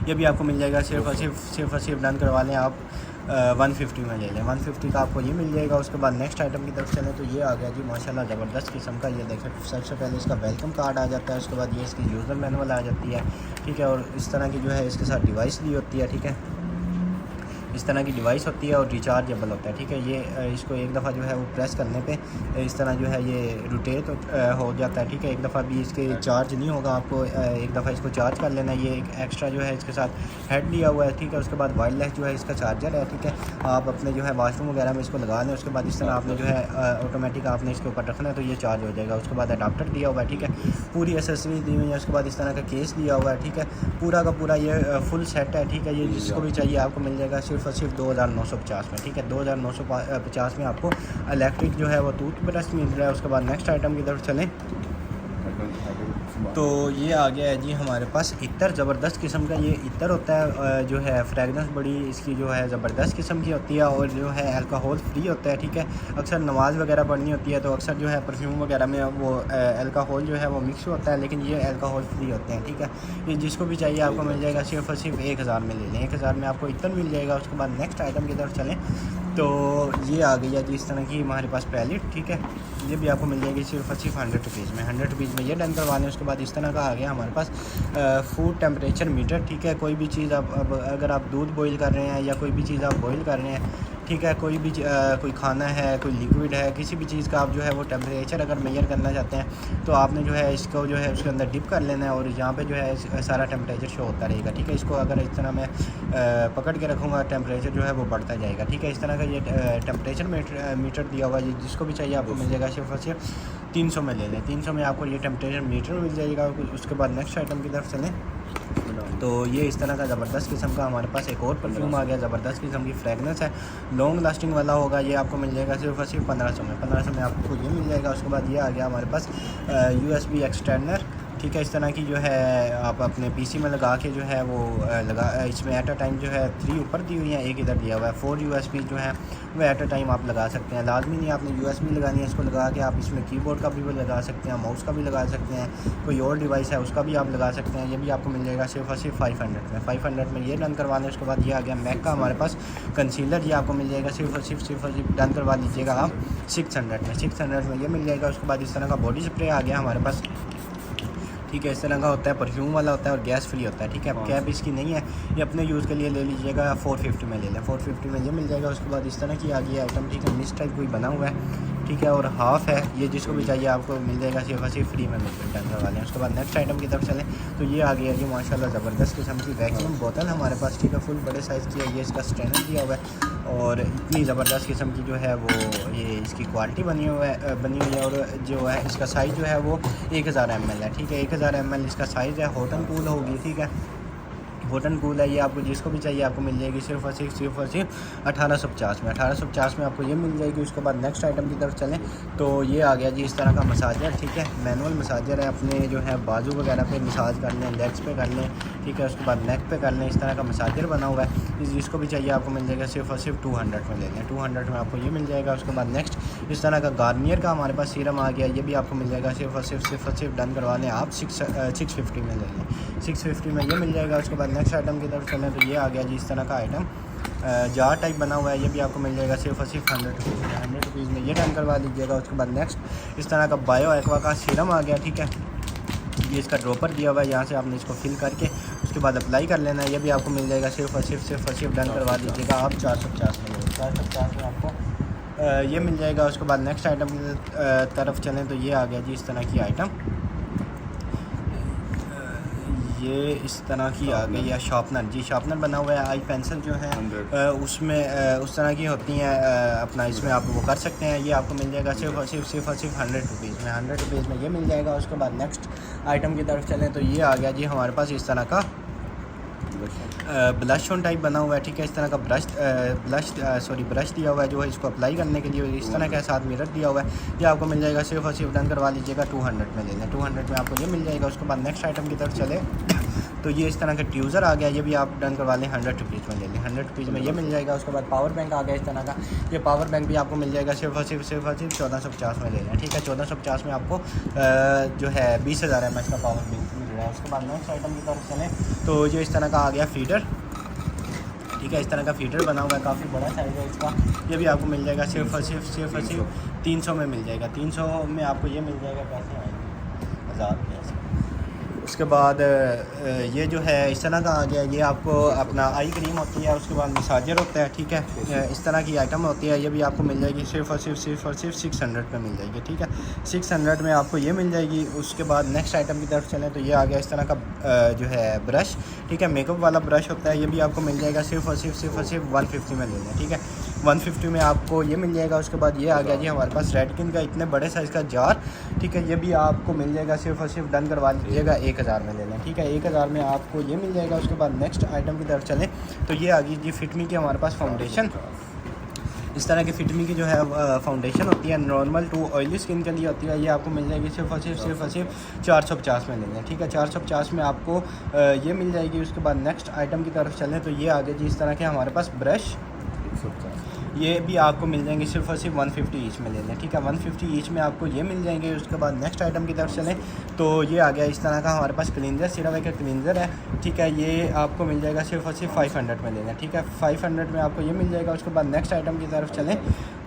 ये भी आपको मिल जाएगा सिर्फ और सिर्फ डन करवा लें आप 150 में ले लें, 150 का आपको ये मिल जाएगा। उसके बाद नेक्स्ट आइटम की तरफ चलें तो ये आ गया जी माशाल्लाह ज़बरदस्त किस्म का। ये देखें सबसे पहले इसका वेलकम कार्ड आ जाता है, उसके बाद ये इसकी यूज़र मैनुअल आ जाती है, ठीक है। और इस तरह की जो है इसके साथ डिवाइस दी होती है, ठीक है, इस तरह की डिवाइस होती है और रिचार्जेबल होता है, ठीक है। ये इसको एक दफ़ा जो है वो प्रेस करने पे इस तरह जो है ये रोटेट हो जाता है, ठीक है। एक दफ़ा भी इसके चार्ज नहीं होगा, आपको एक दफ़ा इसको चार्ज कर लेना है। ये एक एक्स्ट्रा जो है इसके साथ हेड दिया हुआ है, ठीक है। उसके बाद वायरलेस जो है इसका चार्जर है, ठीक है। आप अपने जो है वाशरूम वगैरह में इसको लगा लें, उसके बाद इस तरह आपने जो है ऑटोमेटिक आपने इसके ऊपर रखना है तो ये चार्ज हो जाएगा। उसके बाद अडाप्टर दिया हुआ है, ठीक है, पूरी एसेसरीज दी हुई है। उसके बाद इस तरह का केस दिया हुआ है, ठीक है, पूरा का पूरा ये फुल सेट है, ठीक है। ये जिसको भी चाहिए आपको मिल जाएगा सिर्फ और सिर्फ 2950 में, ठीक है। 2950 में आपको इलेक्ट्रिक जो है वो टूथब्रश मिल रहा है। उसके बाद नेक्स्ट आइटम की तरफ चलें तो ये आ गया है जी हमारे पास इत्र। ज़बरदस्त किस्म का ये इत्र होता है, जो है फ्रेगनेंस बड़ी इसकी जो है ज़बरदस्त किस्म की होती है और जो है अल्कोहल फ्री होता है, ठीक है। अक्सर नमाज़ वगैरह पढ़नी होती है तो अक्सर जो है परफ्यूम वगैरह में वो अल्कोहल जो है वो मिक्स होता है, लेकिन ये अल्कोहल फ्री होते हैं, ठीक है। ये जिसको भी चाहिए आपको मिल जाएगा सिर्फ और सिर्फ 1000 में ले लें, 1000 में आपको इत्र मिल जाएगा। उसके बाद नेक्स्ट आइटम की तरफ चलें तो ये आ गई है जी इस तरह की हमारे पास पैलेट, ठीक है। ये भी आपको मिल जाएगी सिर्फ और सिर्फ 100 रुपीज़ में, 100 रुपीज़ में ये डन करवा लें। उसके बाद इस तरह का आ गया हमारे पास फूड टेम्परेचर मीटर, ठीक है। कोई भी चीज़ आप अब अगर आप दूध बॉईल कर रहे हैं या कोई भी चीज़ आप बॉईल कर रहे हैं, ठीक है, कोई भी कोई खाना है, कोई लिक्विड है, किसी भी चीज़ का आप जो है वो टेम्परेचर अगर मेजर करना चाहते हैं तो आपने जो है इसको जो है उसके अंदर डिप कर लेना है और यहाँ पे जो है सारा टेम्परेचर शो होता रहेगा, ठीक है। इसको अगर इस तरह मैं पकड़ के रखूँगा टेम्परेचर जो है वो बढ़ता जाएगा, ठीक है। इस तरह का ये टेम्परेचर मीटर दिया हुआ है, जिसको भी चाहिए आपको मिल जाएगा सिर्फ और सिर्फ 300 में ले लें। 300 में आपको ये टेम्परेचर मीटर मिल जाएगा। उसके बाद नेक्स्ट आइटम की तरफ चलें तो ये इस तरह का ज़बरदस्त किस्म का हमारे पास एक और परफ्यूम आ गया, ज़बरदस्त किस्म की फ्रेगनेंस है, लॉन्ग लास्टिंग वाला होगा। ये आपको मिल जाएगा सिर्फ और सिर्फ 1500 में, 1500 में आपको ये मिल जाएगा। उसके बाद ये आ गया हमारे पास USB एक्सटर्नर, ठीक है। इस तरह की जो है आप अपने PC में लगा के जो है वो लगा, इसमें एट अ टाइम जो है 3 ऊपर दी हुई हैं, एक इधर दिया हुआ है। 4 USB जो है वो एट अ टाइम आप लगा सकते हैं, लाजमी नहीं आपने USB लगानी है। इसको लगा के आप इसमें कीबोर्ड का भी लगा सकते हैं, माउस का भी लगा सकते हैं, कोई और डिवाइस है उसका भी आप लगा सकते हैं। ये भी आपको मिल जाएगा सिर्फ और सिर्फ 500 में, 500 में ये डन करवा लें। उसके बाद ये आ गया मैक का हमारे पास कंसीलर, ये आपको मिल जाएगा सिर्फ और सिर्फ डन करवा लीजिएगा आप 600 में, 600 में ये मिल जाएगा। उसके बाद इस तरह का बॉडी स्प्रे आ गया हमारे पास, ठीक है। इस तरह का होता है, परफ्यूम वाला होता है और गैस फ्री होता है, ठीक है। अब कैप इसकी नहीं है, ये अपने यूज़ के लिए ले लीजिएगा, 450 में ले लें, 450 में ये मिल जाएगा। उसके बाद इस तरह की आ गई आइटम, ठीक है, मिस टाइप कोई बना हुआ है, ठीक है, और हाफ़ है। ये जिसको भी चाहिए आपको मिल जाएगा सिर्फ और सिर्फ फ्री में डन करवा लें। उसके बाद नेक्स्ट आइटम की तरफ चलें तो ये आ गया जी माशाल्लाह ज़बरदस्त किस्म की वैक्यूम बोतल हमारे पास, ठीक है, फुल बड़े साइज़ की है। ये इसका स्ट्रेनर दिया हुआ है और इतनी ज़बरदस्त किस्म की जो है वो ये इसकी क्वालिटी बनी हुई है और जो है इसका साइज़ जो है वो 1000 ml है, ठीक है। 1000 ml इसका साइज़ है, हॉट एंड कूल होगी, ठीक है, हॉट एंड कूल है। ये आपको जिसको भी चाहिए आपको मिल जाएगी सिर्फ और सिर्फ 1850 में, 1850 में आपको ये मिल जाएगी। उसके बाद नेक्स्ट आइटम की तरफ चलें तो ये आ गया जी इस तरह का मसाजर, ठीक है, मैनुअल मसाजर है। अपने जो है बाजू वगैरह पे मसाज कर लें, लेग्स पे कर लें, ठीक है। उसके बाद नेक पे कर लें, इस तरह का मसाजर बना हुआ है। जिसको भी चाहिए आपको मिल जाएगा सिर्फ और सिर्फ 200 में ले लें, 200 में आपको ये मिल जाएगा। उसके बाद नेक्स्ट इस तरह का गार्नियर का हमारे पास सीरम आ गया, ये भी आपको मिल जाएगा सिर्फ और सिर्फ डन करवा लें आप 650 में ले लें, 650 में ये मिल जाएगा। उसके बाद नेक्स्ट आइटम की तरफ चलें तो ये आ गया जी इस तरह का आइटम, जार टाइप बना हुआ है, ये भी आपको मिल जाएगा सिर्फ और सिर्फ 100 रुपीज़ में, 100 रुपीज़ में ये डन करवा लीजिएगा। उसके बाद नेक्स्ट इस तरह का बायो एक्वा का सीरम आ गया, ठीक है। ये इसका ड्रॉपर दिया हुआ है, यहाँ से आपने इसको फिल करके उसके बाद अप्लाई कर लेना है। ये भी आपको मिल जाएगा सिर्फ और सिर्फ डन करवा लीजिएगा आप 450 में, 450 में आपको ये मिल जाएगा। उसके बाद नेक्स्ट आइटम की तरफ चलें तो ये आ गया जी इस तरह की आइटम, ये इस तरह की आ गई है शार्पनर, जी शार्पनर बना हुआ है। आई पेंसिल जो है उसमें उस तरह की होती हैं, अपना इसमें आप वो कर सकते हैं। ये आपको मिल जाएगा सिर्फ और सिर्फ 100 रुपीज़ में, 100 रुपीज़ में ये मिल जाएगा। उसके बाद नेक्स्ट आइटम की तरफ चलें तो ये आ गया जी हमारे पास इस तरह का ब्लश ऑन टाइप बना हुआ है, ठीक है। इस तरह का ब्रश दिया हुआ है जो है इसको अप्लाई करने के लिए, इस तरह के साथ मिरर दिया हुआ है। ये आपको मिल जाएगा सिर्फ और सिर्फ डन करवा लीजिएगा 200 में ले लें, 200 में आपको ये मिल जाएगा। उसके बाद नेक्स्ट आइटम की तरफ चले तो ये इस तरह का ट्यूज़र आ गया, ये भी आप डन करवा लें 100 रुपीज़ में ले लें, 100 रुपीज़ में ये मिल जाएगा। उसके बाद पावर बैंक आ गया इस तरह का, ये पावर बैंक भी आपको मिल जाएगा सिर्फ और सिर्फ 1450 में ले लें, ठीक है। 1450 में आपको जो है 20,000 mAh का पावर बैंक मिल रहा है। उसके बाद नेक्स्ट आइटम की तरफ चलें तो ये इस तरह का आ गया फीडर, ठीक है। इस तरह का फीडर बना हुआ है, काफ़ी बड़ा साइज़ है इसका। ये भी आपको मिल जाएगा सिर्फ और सिर्फ 300 में मिल जाएगा। 300 में आपको ये मिल जाएगा, पैसे आएंगे 1000 के। उसके बाद ये जो है इस तरह का आ गया, ये आपको अपना आई क्रीम होती है, उसके बाद मसाजर होता है, ठीक है। इस तरह की आइटम होती है, ये भी आपको मिल जाएगी सिर्फ और सिर्फ 600 में मिल जाएगी, ठीक है। 600 में आपको ये मिल जाएगी। उसके बाद नेक्स्ट आइटम की तरफ चलें तो ये आ गया इस तरह का जो है ब्रश, ठीक है, मेकअप वाला ब्रश होता है। ये भी आपको मिल जाएगा सिर्फ और सिर्फ 150 में लेना, ठीक है। 150 में आपको ये मिल जाएगा। उसके बाद ये आ गया जी हमारे पास रेडकिन का इतने बड़े साइज़ का जार, ठीक है। ये भी आपको मिल जाएगा सिर्फ और सिर्फ डन करवा लीजिएगा 1000 में ले लें, ठीक है। 1000 में आपको ये मिल जाएगा। उसके बाद नेक्स्ट आइटम की तरफ चलें तो ये आ गई जी फिटमी की हमारे पास फाउंडेशन। इस तरह की फिटमी की जो है फाउंडेशन होती है, नॉर्मल टू ऑयली स्किन के लिए होती है। ये आपको मिल जाएगी सिर्फ और सिर्फ 450 में ले लें, ठीक है। 450 में आपको ये मिल जाएगी। उसके बाद नेक्स्ट आइटम की तरफ चलें तो ये आ गए जी इस तरह के हमारे पास ब्रश, ये भी आपको मिल जाएंगे सिर्फ और सिर्फ 150 ईच में ले लें, ठीक है। 150 ईच में आपको ये मिल जाएंगे। उसके बाद नेक्स्ट आइटम की तरफ चलें तो ये आ गया इस तरह का हमारे पास क्लींजर, सिरावे का क्लींजर है, ठीक है। ये आपको मिल जाएगा सिर्फ और सिर्फ 500 में ले लें, ठीक है। 500 में आपको ये मिल जाएगा। उसके बाद नेक्स्ट आइटम की तरफ चलें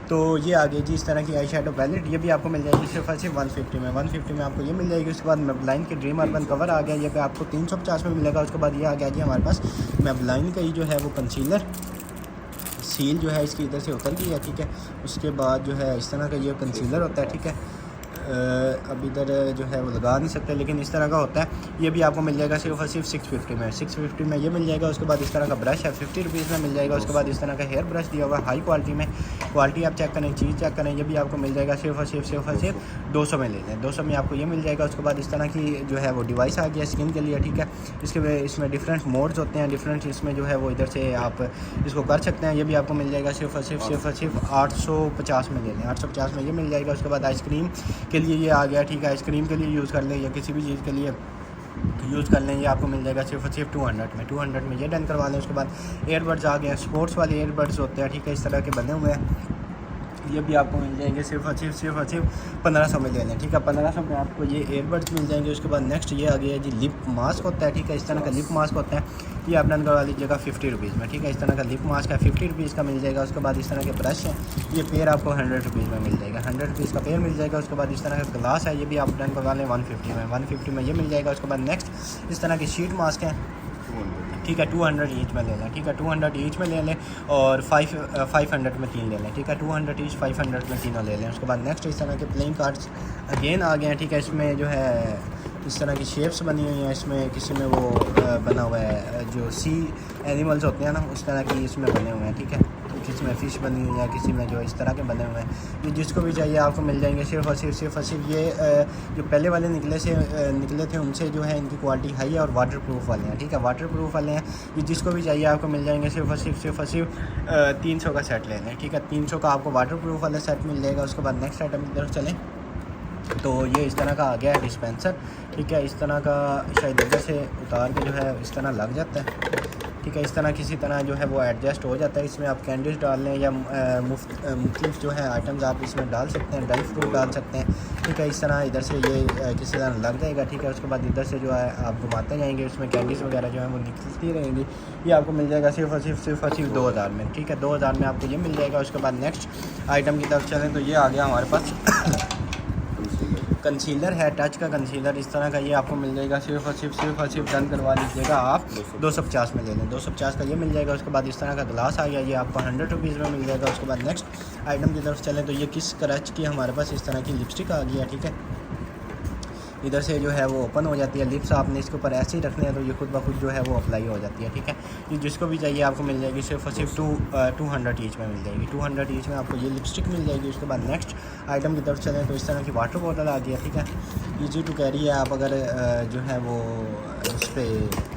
तो ये आ गई जी इस तरह की आई शेडो पैलेट, ये भी आपको मिल जाएगी सिर्फ और सिर्फ 150 में। 150 में आपको ये मिल जाएगी। उसके बाद मेबलाइन की ड्रीम अर्बन कवर आ गया, ये पे आपको 350 में मिलेगा। उसके बाद ये आ गया जी हमारे पास मेबलाइन का ही जो है वो कंसीलर, सील जो है इसकी इधर से उतर गई है, ठीक है। उसके बाद जो है इस तरह का ये कंसीलर होता है, ठीक है। अब इधर जो है वो लगा नहीं सकते, लेकिन इस तरह का होता है। ये भी आपको मिल जाएगा सिर्फ और सिर्फ 650 में ये मिल जाएगा। उसके बाद इस तरह का ब्रश है 50 रुपीज़ में मिल जाएगा। उसके बाद इस तरह का हेयर ब्रश दिया हुआ हाई क्वालिटी में, क्वालिटी आप चेक करें, चीज़ चेक करें, ये भी आपको मिल जाएगा सिर्फ और सिर्फ 200 में ले लें। 200 में आपको ये मिल जाएगा। उसके बाद इस तरह की जो है वो डिवाइस आ गया स्किन के लिए, ठीक है। इसमें डिफरेंट मोड्स होते हैं, डिफरेंट इसमें जो है वो इधर से आप इसको कर सकते हैं। ये भी आपको मिल जाएगा सिर्फ और सिर्फ 850 में ले लें। 850 में ये मिल जाएगा। उसके बाद आइसक्रीम के लिए ये आ गया, ठीक है। आइसक्रीम के लिए यूज़ कर लें या किसी भी चीज़ के लिए यूज़ कर लें, ये आपको मिल जाएगा सिर्फ और सिर्फ 200 में ये डन करवा लें। उसके बाद एयरबड्स आ गए, स्पोर्ट्स वाले एयरबड्स होते हैं, ठीक है, इस तरह के बने हुए हैं। ये भी आपको मिल जाएंगे सिर्फ और सिर्फ 1500 में ले लें, ठीक है। 1500 में आपको ये एयरबड्स मिल जाएंगे। उसके बाद नेक्स्ट ये आ गया जी लिप मास्क होता है, ठीक है। इस तरह का लिप मास्क होता है, ये आप डन करवा लीजिएगा 50 रुपीज़ में, ठीक है। इस तरह का लिप मास्क है 50 रुपीज़ का मिल जाएगा। उसके बाद इस तरह के ब्रश हैं, ये पेयर आपको 100 रुपीज़ में मिल जाएगा, 100 रुपीज़ का पेयर मिल जाएगा। उसके बाद इस तरह का ग्लास है, ये भी आप डन करवा लें 150 में ये मिल जाएगा। उसके बाद नेक्स्ट इस तरह की शीट मास्क है, ठीक है, 200 ईच में ले लें, ठीक है। 200 ईच में ले लें और 500 में 3 ले लें, ठीक है। 200 ईच 500 में तीनों ले लें। उसके बाद नेक्स्ट इस तरह के प्लेइंग कार्ड्स अगेन आ गए हैं, ठीक है। इसमें जो है इस तरह की शेप्स बनी हुई हैं। इसमें किसी में वो बना हुआ है जो सी एनिमल्स होते हैं ना, उस तरह की इसमें बने हुए हैं, ठीक है। किसी में फ़िश बनी हुई है, किसी में जो इस तरह के बने हुए हैं। ये जिसको भी चाहिए आपको मिल जाएंगे सिर्फ और सिर्फ ये जो पहले वाले निकले थे उनसे जो है इनकी क्वालिटी हाई है और वाटर प्रूफ वाले हैं, ठीक है। वाटर प्रूफ वाले हैं। ये जिसको भी चाहिए आपको मिल जाएंगे सिर्फ और सिर्फ 300 का सेट ले लें, ठीक है। 300 का आपको वाटर प्रूफ वाला सेट मिल जाएगा। उसके बाद नेक्स्ट आइटम की तरफ चलें तो ये इस तरह का आ गया है डिस्पेंसर, ठीक है। इस तरह का शायद इधर से उतार के जो है इस तरह लग जाता है, ठीक है। इस तरह किसी तरह जो है वो एडजस्ट हो जाता है। इसमें आप कैंडीज डाल लें या मुख्तलिफ जो है आइटम्स आप इसमें डाल सकते हैं, ड्राई फ्रूट डाल सकते हैं, ठीक है। इस तरह इधर से ये किसी तरह लग जाएगा, ठीक है। उसके बाद इधर से जो है आप घुमाते जाएंगे, उसमें कैंडीज़ वगैरह जो है वो निकलती रहेंगी। ये आपको मिल जाएगा सिर्फ और सिर्फ 2000 में, ठीक है। 2000 में आपको ये मिल जाएगा। उसके बाद नेक्स्ट आइटम की तरफ चलें तो ये आ गया हमारे पास कंसीलर है, टच का कंसीलर इस तरह का, ये आपको मिल जाएगा सिर्फ और सिर्फ डन करवा लीजिएगा आप 250 में ले लें। 250 का ये मिल जाएगा। उसके बाद इस तरह का ग्लास आ गया, ये आपको 100 रुपीज़ में मिल जाएगा। उसके बाद नेक्स्ट आइटम की तरफ चलें तो ये किस क्रच की हमारे पास इस तरह की लिपस्टिक आ गई है, ठीक है। इधर से जो है वो ओपन हो जाती है, लिप्स आपने इसके ऊपर ऐसे ही रखने हैं तो ये खुद ब खुद जो है वो अप्लाई हो जाती है, ठीक है। ये जिसको भी चाहिए आपको मिल जाएगी सिर्फ और सिर्फ 200 ईच में मिल जाएगी। 200 ईच में आपको ये लिपस्टिक मिल जाएगी। उसके बाद नेक्स्ट आइटम की तरफ चलें तो इस तरह की वाटर बॉटल आ गई है, ठीक है। ईजी टू कैरी है। आप अगर जो है वो उस पर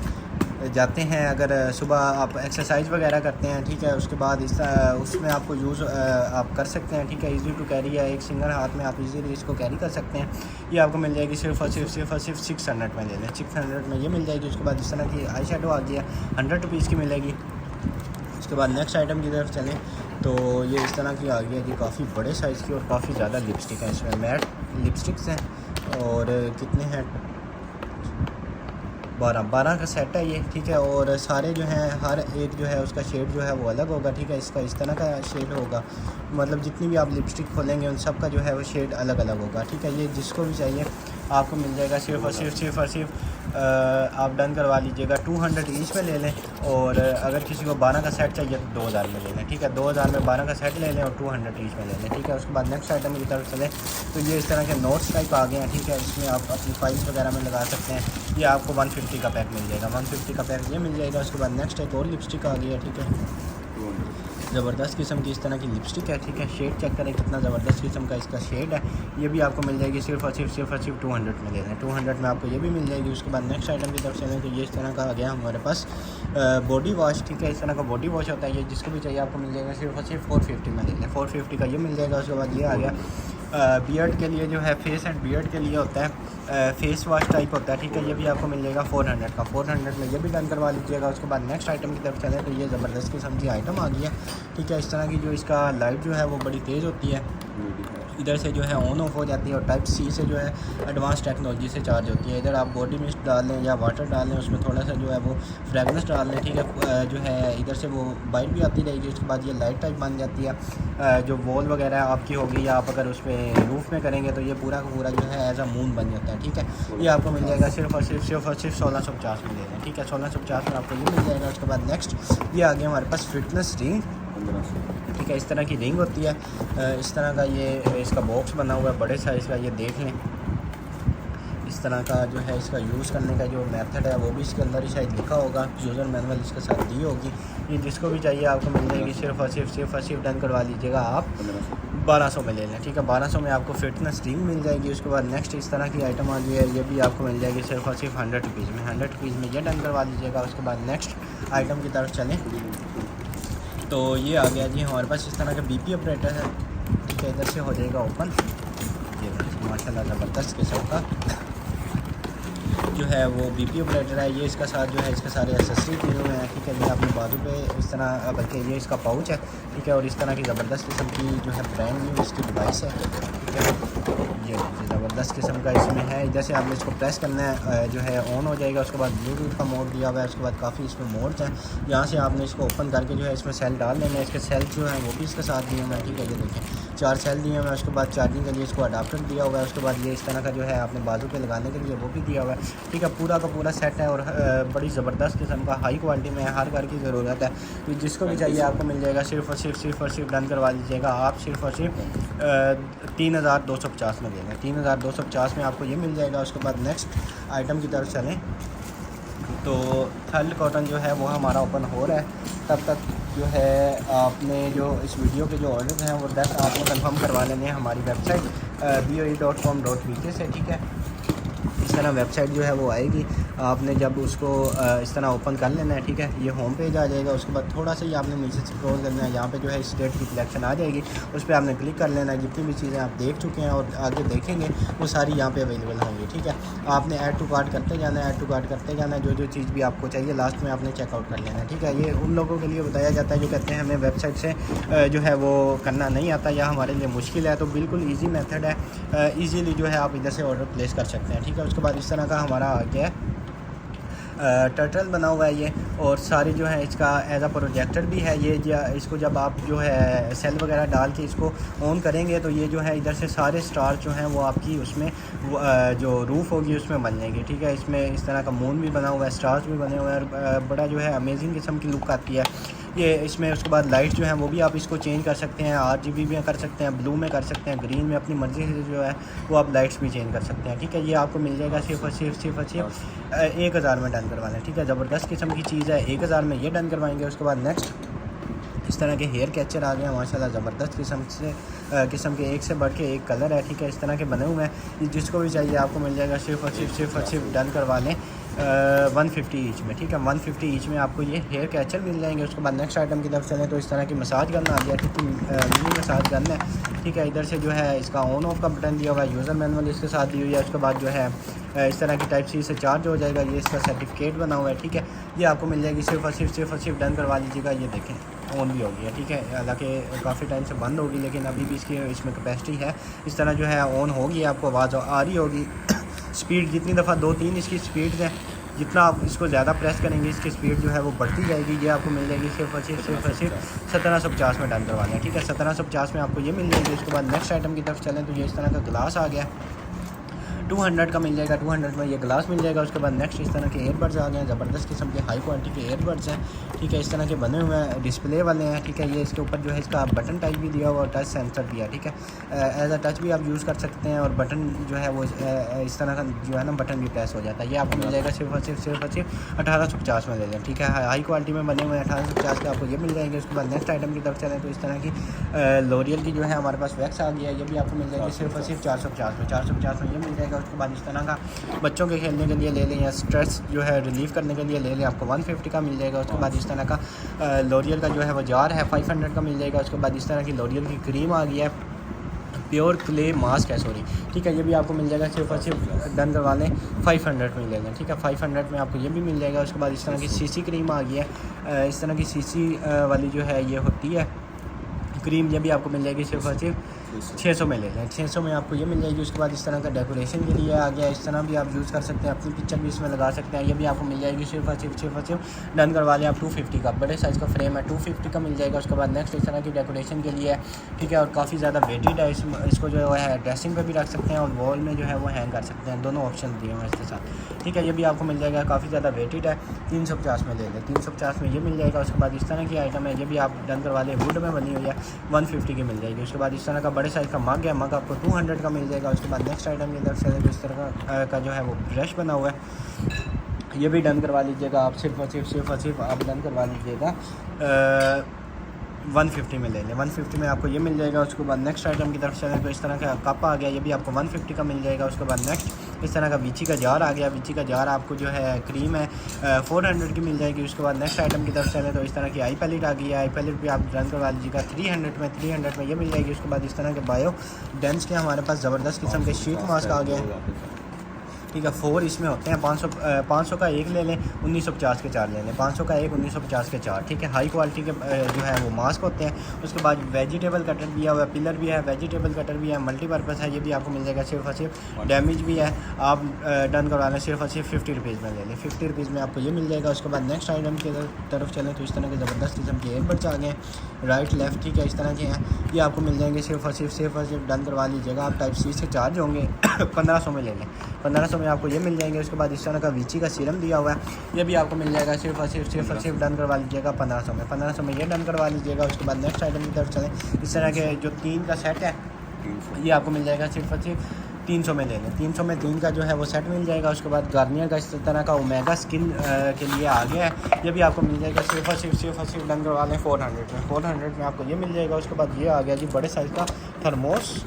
जाते हैं, अगर सुबह आप एक्सरसाइज वगैरह करते हैं, ठीक है, उसके बाद उसमें आपको यूज़ आप कर सकते हैं, ठीक है। इजी टू कैरी है, एक सिंगल हाथ में आप इजीली इसको कैरी कर सकते हैं। ये आपको मिल जाएगी सिर्फ और सिर्फ 600 में ले लें। 600 में ये मिल जाएगी। उसके बाद इस तरह की आई शेडो आ गई है, 100 रुपीज़ की मिलेगी। उसके बाद नेक्स्ट आइटम की तरफ चलें तो ये इस तरह की आ गई है जी, काफ़ी बड़े साइज़ की और काफ़ी ज़्यादा लिपस्टिक है। इसमें मैट लिपस्टिक्स हैं और कितने हैं 12 का सेट है ये, ठीक है। और सारे जो हैं हर एक जो है उसका शेड जो है वो अलग होगा, ठीक है। इसका इस तरह का शेड होगा, मतलब जितनी भी आप लिपस्टिक खोलेंगे उन सब का जो है वो शेड अलग अलग होगा, ठीक है। ये जिसको भी चाहिए आपको मिल जाएगा। सिर्फ आप डन करवा लीजिएगा। 200 ईच में ले लें, और अगर किसी को 12 का सेट चाहिए तो 2000 में ले लें, ठीक है। 2000 में 12 का सेट ले लें और 200 ईच में ले लें, ठीक है। उसके बाद नेक्स्ट आइटम की तरफ चलें तो ये इस तरह के नोट्स टाइप आ गए हैं, ठीक है। इसमें आप अपनी फाइल्स वगैरह में लगा सकते हैं। ये आपको 150 का पैक मिल जाएगा, 150 का पैक ये मिल जाएगा। उसके बाद नेक्स्ट एक और लिपस्टिक आ गई है, ठीक है। ज़बरदस्त किस्म की इस तरह की लिपस्टिक है, ठीक है। शेड चेक करें कितना ज़बरदस्त किस्म का इसका शेड है। ये भी आपको मिल जाएगी सिर्फ और सिर्फ 200 में ले लें। 200 में आपको ये भी मिल जाएगी। उसके बाद नेक्स्ट आइटम की तरफ चलें तो ये इस तरह का आ गया हमारे पास बॉडी वॉश, ठीक है। इस तरह का बॉडी वॉश होता है, ये जिसको भी चाहिए आपको मिल जाएगा। सिर्फ और सिर्फ 450 में ले लें। 450 का ये मिल जाएगा। उसके बाद ये आ गया बियर्ड के लिए, जो है फेस एंड बियर्ड के लिए होता है, फेस वॉश टाइप होता है, ठीक है। ये भी आपको मिल जाएगा 400 का। 400 में ये भी डन करवा लीजिएगा। उसके बाद नेक्स्ट आइटम की तरफ चलें तो ये ज़बरदस्त किस्म की आइटम आ गई है, ठीक है। इस तरह की जो इसका लाइट जो है वो बड़ी तेज़ होती है, इधर से जो है ऑन ऑफ हो जाती है, और टाइप सी से जो है एडवांस टेक्नोलॉजी से चार्ज होती है। इधर आप बॉडी मिस्ट डाल लें या वाटर डाल लें, उसमें थोड़ा सा जो है वो फ्रेगनेंस डाल लें, ठीक है। जो है इधर से वो बाइट भी आती रहेगी। उसके बाद ये लाइट टाइप बन जाती है। जो वॉल वगैरह आपकी होगी या आप अगर उस पर रूफ़ में करेंगे तो ये पूरा का पूरा जो है एज अ मून बन जाता है, ठीक है। ये आपको मिल जाएगा सिर्फ और सिर्फ 1650 में ले लें, ठीक है। 1650 में आपको ये मिल जाएगा। उसके बाद नेक्स्ट ये आ गया हमारे पास फिटनेस रिंग, ठीक है। इस तरह की रिंग होती है, इस तरह का ये इसका बॉक्स बना हुआ है बड़े साइज़ का, ये देख लें। इस तरह का जो है इसका यूज़ करने का जो मेथड है वो भी इसके अंदर ही शायद लिखा होगा, यूज़र मैनुअल इसके साथ दी होगी। ये जिसको भी चाहिए आपको मिल जाएगी। सिर्फ और सिर्फ डन करवा लीजिएगा आप 1200 में ले लें, ठीक है। 1200 में आपको फिटनेस रिंग मिल जाएगी। उसके बाद नेक्स्ट इस तरह की आइटम आ गई है, ये भी आपको मिल जाएगी सिर्फ और सिर्फ 100 रुपीज़ में। 100 रुपीज़ में ये डन करवा लीजिएगा। उसके बाद नेक्स्ट आइटम की तरफ चलें तो ये आ गया जी हमारे पास इस तरह का बीपी ऑपरेटर है, ठीक है। इधर से हो जाएगा ओपन, ये माशाल्लाह ज़बरदस्त किस्म का जो है वो बीपी ऑपरेटर है। ये इसका साथ जो है इसके सारे एसेसरी दिए हुए हैं, ठीक है। ये अपने बाजू पे इस तरह, बल्कि ये इसका पाउच है, ठीक है। और इस तरह की ज़बरदस्त किस्म की जो है ब्रांड न्यू इसकी डिवाइस है, ठीक है। ये ज़बरदस्त किस्म का इसमें है। इधर से आपने इसको प्रेस करना है, जो है ऑन हो जाएगा। उसके बाद ब्लूटूथ का मोड दिया हुआ है। उसके बाद काफ़ी इसमें मोड्स हैं। यहाँ से आपने इसको ओपन करके जो है इसमें सेल डाल लेना है। इसके सेल जो है वो भी इसके साथ दिए हुए हैं, ठीक है। ये देखें 4 सेल दिए हुए हैं। उसके बाद चार्जिंग के लिए इसको अडाप्टर दिया हुआ है। उसके बाद ये इस तरह का जो है आपने बाजू पे लगाने के लिए वो भी दिया हुआ है, ठीक है। पूरा का पूरा सेट है और बड़ी ज़बरदस्त किस्म का हाई क्वालिटी में हर घर की ज़रूरत है। तो जिसको भी चाहिए आपको मिल जाएगा। सिर्फ और सिर्फ डन करवा लीजिएगा आप। सिर्फ और सिर्फ 3250 में देना। 3250 में आपको ये मिल जाएगा। उसके बाद नेक्स्ट आइटम की तरफ चलें तो थर्ड कॉटन जो है वो हमारा ओपन हो रहा है। तब तक जो है आपने जो इस वीडियो के जो ऑर्डर हैं वो डायरेक्ट आपने कंफर्म करवा लेने हैं हमारी वेबसाइट boe.com.bk से, ठीक है। इस तरह वेबसाइट जो है वो आएगी। आपने जब उसको इस तरह ओपन कर लेना है, ठीक है। ये होम पेज आ जाएगा। उसके बाद थोड़ा सा ही आपने नीचे स्क्रॉल करना है, यहाँ पे जो है स्टेट की सिलेक्शन आ जाएगी। उस पर आपने क्लिक कर लेना है। जितनी भी चीज़ें आप देख चुके हैं और आगे देखेंगे वो सारी यहाँ पे अवेलेबल होंगी, ठीक है। आपने ऐड टू कार्ट करते जाना है, ऐड टू कार्ट करते जाना है। जो चीज़ भी आपको चाहिए लास्ट में आपने चेकआउट कर लेना है, ठीक है। ये उन लोगों के लिए बताया जाता है जो कहते हैं हमें वेबसाइट से जो है वो करना नहीं आता या हमारे लिए मुश्किल है, तो बिल्कुल ईजी मेथड है। ईजीली जो है आप इधर से ऑर्डर प्लेस कर सकते हैं, ठीक है। उसके बाद इस तरह का हमारा आ गया है टर्टल बना हुआ है ये, और सारी जो है इसका एज अ प्रोजेक्टर भी है ये। इसको जब आप जो है सेल वगैरह डाल के इसको ऑन करेंगे तो ये जो है इधर से सारे स्टार जो हैं वो आपकी उसमें जो रूफ़ होगी उसमें बन जाएंगे, ठीक है। इसमें इस तरह का मून भी बना हुआ है, स्टार्स भी बने हुए हैं, और बड़ा जो है अमेजिंग किस्म की लुक आती है ये इसमें। उसके बाद लाइट जो है वो भी आप इसको चेंज कर सकते हैं, RGB में कर सकते हैं, ब्लू में कर सकते हैं, ग्रीन में, अपनी मर्ज़ी से जो है वो आप लाइट्स भी चेंज कर सकते हैं, ठीक है। ये आपको मिल जाएगा सिर्फ 1000 में डन करवाना है, ठीक है। ज़बरदस्त किस्म की चीज़ है। 1000 में ये डन करवाएंगे। उसके बाद नेक्स्ट इस तरह के हेयर कैचर आ गए हैं माशाल्लाह, ज़बरदस्त किस्म के एक से बढ़ के एक कलर है, ठीक है। इस तरह के बने हुए हैं। जिसको भी चाहिए आपको मिल जाएगा। सिर्फ डन करवा लें 150 ईच में, ठीक है। 150 ईच में आपको ये हेयर कैचर मिल जाएंगे। उसके बाद नेक्स्ट आइटम की तरफ चलें तो इस तरह की मसाज गन आ गया, ठीक है। मिनी मसाज गन है, ठीक है। इधर से जो है इसका ऑन ऑफ का बटन दिया हुआ है, यूज़र मैनुअल इसके साथ दी हुई है। उसके बाद जो है इस तरह की टाइप सी से चार्ज हो जाएगा। ये इसका सर्टिफिकेट बना हुआ है, ठीक है। ये आपको मिल जाएगी। सिर्फ डन करवा लीजिएगा। ये देखें ऑन भी हो गई है, ठीक है। हालांकि काफ़ी टाइम से बंद होगी लेकिन अभी भी इसकी इसमें कैपेसिटी है। इस तरह जो है ऑन होगी, आपको आवाज़ आ रही होगी। स्पीड जितनी दफ़ा 2-3 इसकी स्पीड्स हैं, जितना आप इसको ज़्यादा प्रेस करेंगे इसकी स्पीड जो है वो बढ़ती जाएगी। ये आपको मिल जाएगी सिर्फ और सिर्फ 1750 में डन करवाना है, ठीक है। 1750 में आपको ये मिल जाएगी। उसके बाद नेक्स्ट आइटम की तरफ चलें तो ये इस तरह का ग्लास आ गया, 200 का मिल जाएगा। 200 में ये ग्लास मिल जाएगा। उसके बाद नेक्स्ट इस तरह के एयरबड्स आ गए हैं, ज़बरदस्त किस्म के हाई क्वालिटी के एयरबड्स हैं, ठीक है। इस तरह के बने हुए हैं, डिस्प्ले वाले हैं, ठीक है। ये इसके ऊपर जो है इसका बटन टाइप भी दिया हुआ और टच सेंसर भी है, ठीक है। एज अ टच भी आप यूज़ कर सकते हैं और बटन जो है वो इस तरह का जो है ना बटन भी प्रेस हो जाता है। ये आपको मिल जाएगा सिर्फ और सिर्फ 1850 में ले लें, ठीक है। हाई क्वालिटी में बने हुए हैं 1850 के आपको ये मिल जाएंगे। उसके बाद नेक्स्ट आइटम की तरफ चलें तो इस तरह की लॉरियल की जो है हमारे पास वैक्स आ गई है, ये भी आपको मिल जाएगी सिर्फ और सिर्फ 450 में। 450 में ये मिल जाएगा। उसके बाद इस तरह का बच्चों के खेलने के लिए ले लें या स्ट्रेस जो है रिलीव करने के लिए ले लें, आपको 150 का मिल जाएगा। उसके बाद इस तरह का लॉरियल का जो है वो जार है 500 का मिल जाएगा। उसके बाद इस तरह की लॉरियल की क्रीम आ गई है, प्योर क्ले मास्क है सॉरी, ठीक है। ये भी आपको मिल जाएगा सिर्फ और सिर्फ डन करवा लें 500 में ले लें, ठीक है। 500 में आपको ये भी मिल जाएगा। उसके बाद इस तरह की सीसी क्रीम आ गई है, इस तरह की सीसी वाली जो है ये होती है क्रीम, ये भी आपको मिल जाएगी सिर्फ और सिर्फ 600 में ले लें। 600 में आपको ये मिल जाएगी। उसके बाद इस तरह का डेकोरेशन के लिए आ गया, इस तरह भी आप यूज़ कर सकते हैं, अपनी पिक्चर भी इसमें लगा सकते हैं। ये भी आपको मिल जाएगी सिर्फ और सिर्फ डन करवा लें आप 250 का, बड़े साइज़ का फ्रेम है 250 का मिल जाएगा। उसके बाद नेक्स्ट इस तरह की डेकोरेशन के लिए है, ठीक है। और काफ़ी ज़्यादा वेटेड है, इसको जो है ड्रेसिंग पर भी रख सकते हैं और वॉल में जो है वो हैंग कर सकते हैं, दोनों ऑप्शन दिए हुए हैं इसके साथ, ठीक है। ये भी आपको मिल जाएगा, काफ़ी ज़्यादा वेटेड है, 350 में ले लें। 350 में ये मिल जाएगा। उसके बाद इस तरह की आइटम है, ये भी आप डन करवा लें, वुड में बनी हुई है, 150 की मिल जाएगी। उसके बाद इस तरह का बड़े साइज़ का मग है, मग आपको 200 का मिल जाएगा। उसके बाद नेक्स्ट आइटम की तरफ से इस तरह का जो है वो ब्रश बना हुआ है, ये भी डन करवा लीजिएगा आप सिर्फ और सिर्फ आप डन करवा लीजिएगा 150 में ले लें। 150 में आपको ये मिल जाएगा। उसके बाद नेक्स्ट आइटम की तरफ चलें तो इस तरह का कप आ गया, ये भी आपको 150 का मिल जाएगा। उसके बाद नेक्स्ट इस तरह का वीची का जार आ गया, वीची का जार आपको जो है क्रीम है 400 की मिल जाएगी। उसके बाद नेक्स्ट आइटम की तरफ चलें तो इस तरह की आई पैलेट आ गई है, आई पैलेट भी आप रन करवा लीजिएगा 300 में ये मिल जाएगी। उसके बाद इस तरह के बायो डेंस के हमारे पास ज़बरदस्त किस्म के शीट मास्क आ गए हैं, ठीक है। 4 इसमें होते हैं, 500 का एक ले लें, 1950 के 4 ले लें, 500 का एक 1950 के 4, ठीक है। हाई क्वालिटी के जो है वो मास्क होते हैं। उसके बाद वेजिटेबल कटर भी है, पिलर भी है, वेजिटेबल कटर भी है, मल्टीपर्पज़ है, ये भी आपको मिल जाएगा सिर्फ और सिर्फ। डैमेज भी है, आप डन करवा लें सिर्फ और सिर्फ 50 रुपीज़ में ले लें, 50 रुपीज़ में आपको ये मिल जाएगा। उसके बाद नेक्स्ट आइटम की तरफ चलें तो इस तरह के ज़बरदस्त किस्म के एयरबड्स आ गए, राइट लेफ्ट, ठीक है, इस तरह के हैं। ये आपको मिल जाएंगे सिर्फ और सिर्फ डन करवा लीजिएगा आप। टाइप सी से चार्ज होंगे 1500 में ले लें, 1500 में आपको ये मिल जाएंगे। उसके बाद इस तरह का वीची का सीरम दिया हुआ है, ये भी आपको मिल जाएगा सिर्फ और सिर्फ डन करवा लीजिएगा 1500 में। 1500 में ये डन करवा लीजिएगा। उसके बाद नेक्स्ट आइटम की तरफ चलें, इस तरह के जो 3 का सेट है ये आपको मिल जाएगा सिर्फ और सिर्फ 300 में ले लें। 300 में 3 का जो है वो सेट मिल जाएगा। उसके बाद गार्नियर का इस तरह का ओमेगा स्किन के लिए आ गया है, ये भी आपको मिल जाएगा सिर्फ और सिर्फ डन करवा लें 400 में। 400 में आपको ये मिल जाएगा। उसके बाद ये आ गया जी बड़े साइज़ का थर्मोस,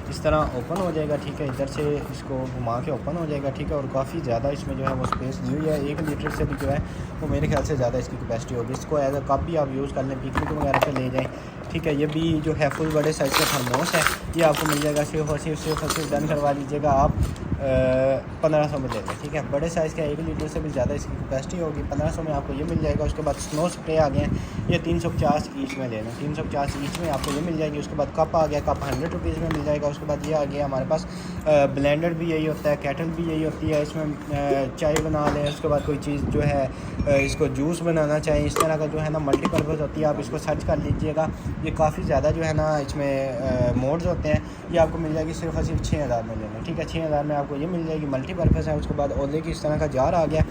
इस तरह ओपन हो जाएगा, ठीक है। इधर से इसको घुमा के ओपन हो जाएगा, ठीक है। और काफ़ी ज़्यादा इसमें जो है वो स्पेस दी हुई है, 1 लीटर से भी जो है वो मेरे ख्याल से ज़्यादा इसकी कैपेसिटी होगी। इसको एज अ कप भी आप यूज़ कर लें, पिकनिक वगैरह पे ले जाएं, ठीक है। ये भी जो है फुल बड़े साइज़ का थर्मोस है, ये आपको मिल जाएगा सिर्फ और सिर्फ डन करवा लीजिएगा आप 1500 में ले लें, ठीक है। बड़े साइज़ का 1 लीटर से भी ज़्यादा इसकी कैपेसिटी होगी, 1500 में आपको ये मिल जाएगा। उसके बाद स्नो स्प्रे आ गए हैं, ये 350 ईच में लेना, 350 ईच में आपको ये मिल जाएगी। उसके बाद कप आ गया, कप 100 रुपीज़ में मिल जाएगा। उसके बाद ये आ गया हमारे पास ब्लेंडर भी यही होता है, केटल भी यही होती है, इसमें चाय बना लें। उसके बाद कोई चीज़ जो है इसको जूस बनाना चाहिए, इस तरह का जो है ना मल्टीपर्पज़ होती है, आप इसको सर्च कर लीजिएगा। ये काफ़ी ज़्यादा जो है ना इसमें मोड्स होते हैं, ये आपको मिल जाएगी सिर्फ और सिर्फ 6000 में लेना, ठीक है। 6000 में आपको ये मिल जाएगी, मल्टीपर्पज़ है। उसके बाद ओले की इस तरह का जार आ गया,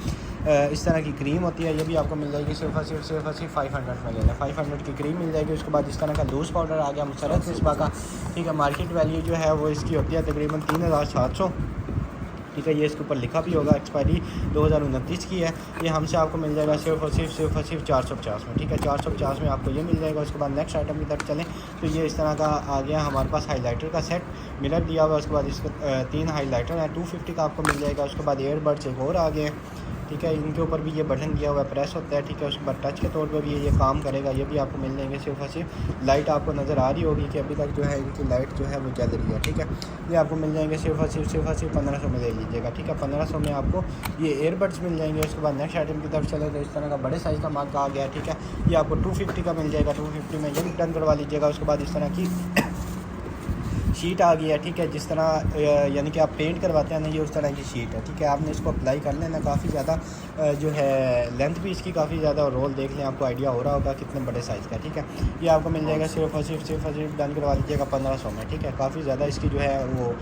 इस तरह की क्रीम होती है, ये भी आपको मिल जाएगी सिर्फ और सिर्फ 500 में लेना, 500 की क्रीम मिल जाएगी। उसके बाद इस तरह का लूज़ पाउडर आ गया मुसरत मिसबा का, ठीक है। मार्केट वैल्यू जो है वो इसकी होती है तकरीबन 3700, ठीक है। ये इसके ऊपर लिखा भी होगा, एक्सपायरी 2029 की है। ये हमसे आपको मिल जाएगा सिर्फ और सिर्फ 450 में, ठीक है। 450 में आपको ये मिल जाएगा। उसके बाद नेक्स्ट आइटम की तरफ चलें तो ये इस तरह का आ गया हमारे पास हाईलाइटर का सेट, मिरर दिया हुआ है। उसके बाद इसका 3 हाईलाइटर है, 250 का आपको मिल जाएगा। उसके बाद एयरबड्स एक और आ गए, ठीक है। इनके ऊपर भी ये बटन दिया हुआ है, प्रेस होता है, ठीक है। उसके बाद टच के तौर पे भी ये काम करेगा, ये भी आपको मिल जाएंगे सिर्फ और सिर्फ। लाइट आपको नज़र आ रही होगी कि अभी तक जो है इनकी लाइट जो है वो जल रही है, ठीक है। ये आपको मिल जाएंगे सिर्फ और सिर्फ 1500 में ले लीजिएगा, ठीक है। 1500 में आपको ये एयरबड्स मिल जाएंगे। उसके बाद नेक्स्ट आइटम की तरफ चले तो इस तरह का बड़े साइज़ का मग आ गया, ठीक है। ये आपको 250 का मिल जाएगा, 250 में ये भी डन करवा लीजिएगा। उसके बाद इस तरह की शीट आ गई है, ठीक है। जिस तरह यानी कि आप पेंट करवाते हैं ना, ये उस तरह की शीट है, ठीक है। आपने इसको अप्लाई कर लेना। काफ़ी ज़्यादा जो है लेंथ भी इसकी काफ़ी ज़्यादा, और रोल देख लें, आपको आइडिया हो रहा होगा कितने बड़े साइज़ का, ठीक है। ये आपको मिल जाएगा सिर्फ और सिर्फ डन करवा लीजिएगा 1500 में, ठीक है। काफ़ी ज़्यादा इसकी जो है वो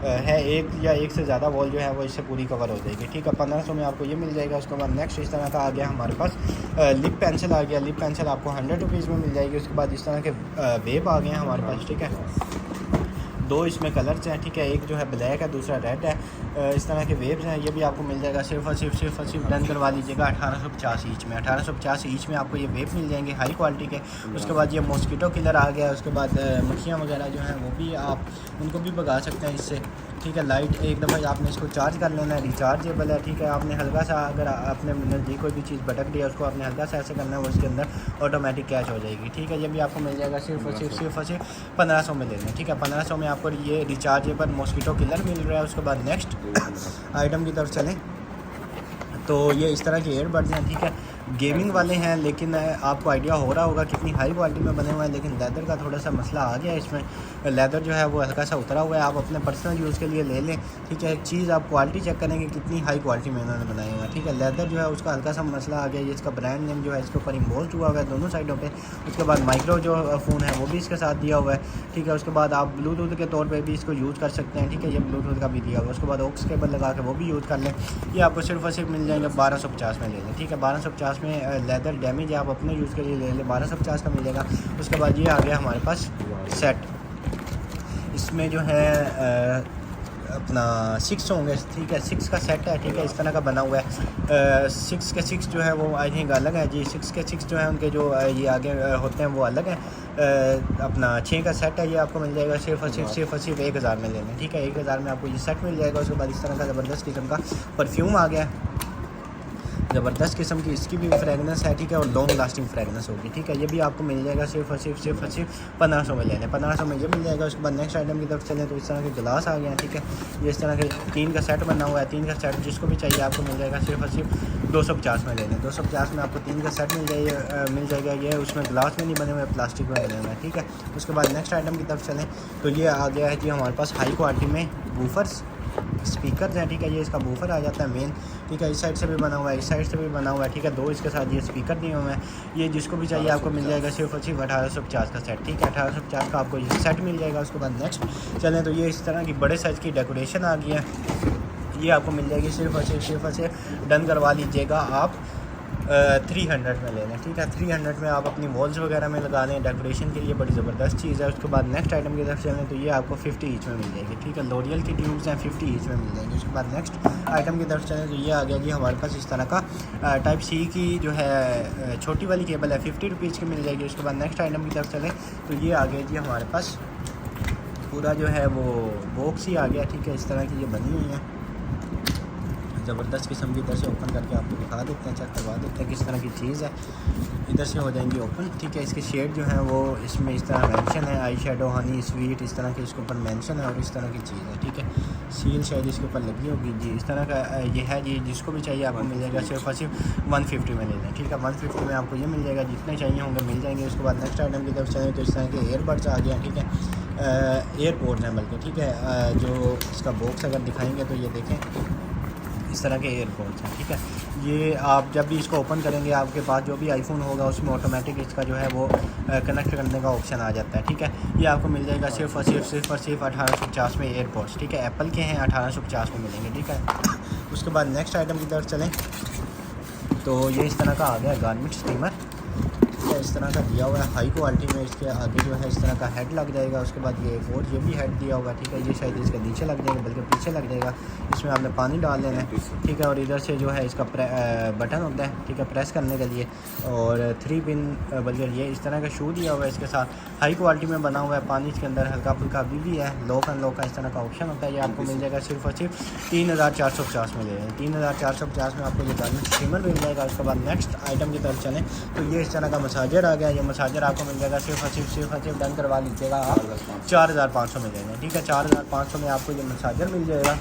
है, एक या एक से ज़्यादा वॉल जो है वो इससे पूरी कवर हो जाएगी, ठीक है। 1500 में आपको ये मिल जाएगा। उसके बाद नेक्स्ट इस तरह का आ गया हमारे पास लिप पेंसिल आ गया। लिप पेंसिल आपको 100 रुपीज़ में मिल जाएगी। उसके बाद इस तरह के वेब आ गए हैं हमारे पास, ठीक है। दो इसमें कलर्स हैं, ठीक है। एक जो है ब्लैक है, दूसरा रेड है। इस तरह के वेव्स हैं, ये भी आपको मिल जाएगा सिर्फ और सिर्फ डन करवा लीजिएगा 1850 ईच में। 1850 ईच में आपको ये वेव मिल जाएंगे हाई क्वालिटी के। उसके बाद ये मॉस्किटो किलर आ गया। उसके बाद मक्खियाँ वगैरह जो हैं वो भी आप उनको भी भगा सकते हैं इससे, ठीक है। लाइट एक दफ़ा आपने इसको चार्ज कर लेना है, रिचार्जेबल है, ठीक है। आपने हल्का सा, अगर आपने नज़दीक कोई भी चीज़ भटक दी है, उसको आपने हल्का सा ऐसे करना है, वो उसके अंदर ऑटोमेटिक कैच हो जाएगी, ठीक है। ये भी आपको मिल जाएगा सिर्फ और सिर्फ 1500 में ले लें, ठीक है। 1500 में आपको ये रिचार्जेबल मॉस्किटो किलर मिल रहा है। उसके बाद नेक्स्ट आइटम की तरफ चलें तो ये इस तरह के ईयरबड्स हैं, ठीक है। गेमिंग वाले हैं, लेकिन आपको आइडिया हो रहा होगा कितनी हाई क्वालिटी में बने हुए हैं, लेकिन लेदर का थोड़ा सा मसला आ गया है इसमें। लेदर जो है वो हल्का सा उतरा हुआ है। आप अपने पर्सनल यूज़ के लिए ले लें, ठीक है। एक चीज़ आप क्वालिटी चेक करेंगे कितनी हाई क्वालिटी में इन्होंने बनाया हुआ है, ठीक है। लेदर जो है उसका हल्का सा मसला आ गया है। इसका ब्रांड नेम जो है इसके ऊपर इम्बोस्ड हुआ हुआ है दोनों साइडों पे। उसके बाद माइक्रो जो फ़ोन है वो भी इसके साथ दिया हुआ है, ठीक है। उसके बाद आप ब्लूटूथ के तौर पर भी इसको यूज़ कर सकते हैं, ठीक है। ये ब्लूटूथ का भी दिया हुआ है। उसके बाद ऑक्स केबल लगा के वो भी यूज़ कर लें। ये आपको सिर्फ और सिर्फ मिल जाएंगे 1250 में ले लें, ठीक है। 1250 में लेदर डैमेज है, आप अपने यूज़ के लिए ले लें, 1250 का मिलेगा। उसके बाद ये आ गया हमारे पास सेट। इसमें जो है अपना 6 होंगे, ठीक है। 6 का सेट है, ठीक है। इस तरह का बना हुआ है। 6 के 6 जो है वो आई थिंक अलग है जी। 6 के 6 जो है उनके जो ये आगे होते हैं वो अलग है। अपना 6 का सेट है, ये आपको मिल जाएगा सिर्फ और सिर्फ 1000 में लेना, ठीक है। 1000 में आपको ये सेट मिल जाएगा। उसके बाद इस तरह का ज़बरदस्त किस्म का परफ्यूम आ गया, ज़बरदस्त किस्म की इसकी भी फ्रेगनेंस है, ठीक है। और लॉन्ग लास्टिंग फ्रेगनेंस होगी, ठीक है। ये भी आपको मिल जाएगा सिर्फ और सिर्फ 1500 में लेने। 1500 में ये मिल जाएगा। उसके बाद नेक्स्ट आइटम की तरफ चलें तो इस तरह के गिलास आ गए हैं, ठीक है। ये इस तरह के 3 का सेट बना हुआ है। 3 का सेट जिसको भी चाहिए आपको मिल जाएगा सिर्फ और सिर्फ 250 में लेने। 250 में आपको 3 का सेट मिल जाएगा। ये उसमें गिलास में नहीं बने हुए, प्लास्टिक में बने हुए हैं, ठीक है। उसके बाद नेक्स्ट आइटम की तरफ चलें तो ये आ गया है जी हमारे पास हाई क्वालिटी में बूफर्स स्पीकर हैं, ठीक है। ये इसका बूफर आ जाता है मेन, ठीक है। इस साइड से भी बना हुआ है, इस साइड से भी बना हुआ है, ठीक है। दो इसके साथ ये स्पीकर दिए हुए हैं। ये जिसको भी चाहिए आपको मिल जाएगा सिर्फ और सिर्फ 1850 का सेट, ठीक है। 1850 का आपको ये सेट मिल जाएगा। उसके बाद नेक्स्ट चलें तो ये इस तरह की बड़े साइज़ की डेकोरेशन आ गई है। ये आपको मिल जाएगी सिर्फ और सिर्फ डन करवा लीजिएगा आप 300 में ले लें, ठीक है। 300 में आप अपनी वॉल्स वगैरह में लगा दें, डेकोरेशन के लिए बड़ी ज़बरदस्त चीज़ है। उसके बाद नेक्स्ट आइटम की तरफ चलें तो ये आपको 50 ईच में मिल जाएगी, ठीक है। लॉरियल की ट्यूब्स हैं, 50 ईच में मिल जाएंगी। उसके बाद नेक्स्ट आइटम की तरफ चलें तो ये आ गया जी हमारे पास इस तरह का टाइप सी की जो है छोटी वाली केबल है, 50 रुपीज़ की मिल जाएगी। उसके बाद नेक्स्ट आइटम की तरफ चलें तो ये आ गया जी हमारे पास पूरा जो है वो बॉक्स ही आ गया, ठीक है। इस तरह की ये बनी हुई है ज़बरदस्त किस्म की। इधर से ओपन करके आपको दिखा देते हैं, चेक करवा देते हैं किस तरह की चीज़ है। इधर से हो जाएंगी ओपन, ठीक है। इसके शेड जो है वो इसमें इस तरह मेंशन है, आई शेडो, हनी, स्वीट, इस तरह के इसके ऊपर मेंशन है और इस तरह की चीज़ है, ठीक है। सील शायद इसके ऊपर लगी होगी जी। इस तरह का ये है जी। जिसको भी चाहिए आपको मिल जाएगा सिर्फ और सिर्फ 150 में ले लें, ठीक है। 150 में आपको ये मिल जाएगा, जितने चाहिए होंगे मिल जाएंगे। उसके बाद नेक्स्ट आइटम की तरफ चलें तो इस तरह के एयरबड्स आ गए, ठीक है। एयरपोर्ट्स हैं बल्कि, ठीक है। जो इसका बॉक्स अगर दिखाएँगे तो ये देखें इस तरह के एयरपोर्ट्स हैं, ठीक है। ये आप जब भी इसको ओपन करेंगे आपके पास जो भी आईफोन होगा उसमें ऑटोमेटिक इसका जो है वो कनेक्ट करने का ऑप्शन आ जाता है, ठीक है। ये आपको मिल जाएगा सिर्फ और सिर्फ 1850 में एयरपोर्ट्स, ठीक है। एप्पल के हैं, 1850 में मिलेंगे, ठीक है। उसके बाद नेक्स्ट आइटम की तरफ चलें तो ये इस तरह का आ गया गारमेंट स्टीमर, इस तरह का दिया हुआ है हाई क्वालिटी में। इसके आगे जो है इस तरह का हेड लग जाएगा। उसके बाद ये एक और ये भी हेड दिया होगा, ठीक है। ये शायद इसके नीचे लग जाएगा बल्कि पीछे लग जाएगा। इसमें आपने पानी डाल लेना है, ठीक है। और इधर से जो है इसका बटन होता है, ठीक है, प्रेस करने के लिए। और 3 पिन बल्कि ये इस तरह का शू दिया हुआ है इसके साथ, हाई क्वालिटी में बना हुआ है। पानी इसके अंदर हल्का फुल्का अभी भी है। लॉक अनलॉक का इस तरह का ऑप्शन होता है। ये आपको मिल जाएगा सिर्फ और सिर्फ 3450 में ले लें। 3450 में आपको ये गारमेंट स्टीमर मिल जाएगा। उसके बाद नेक्स्ट आइटम की तरफ चलें तो ये इस तरह का मसाजर आ गया। ये मसाजर आपको मिल जाएगा सिर्फ और सिर्फ डन करवा लीजिएगा आप 4500 में लेंगे, ठीक है। 4500 में आपको ये मसाजर मिल जाएगा।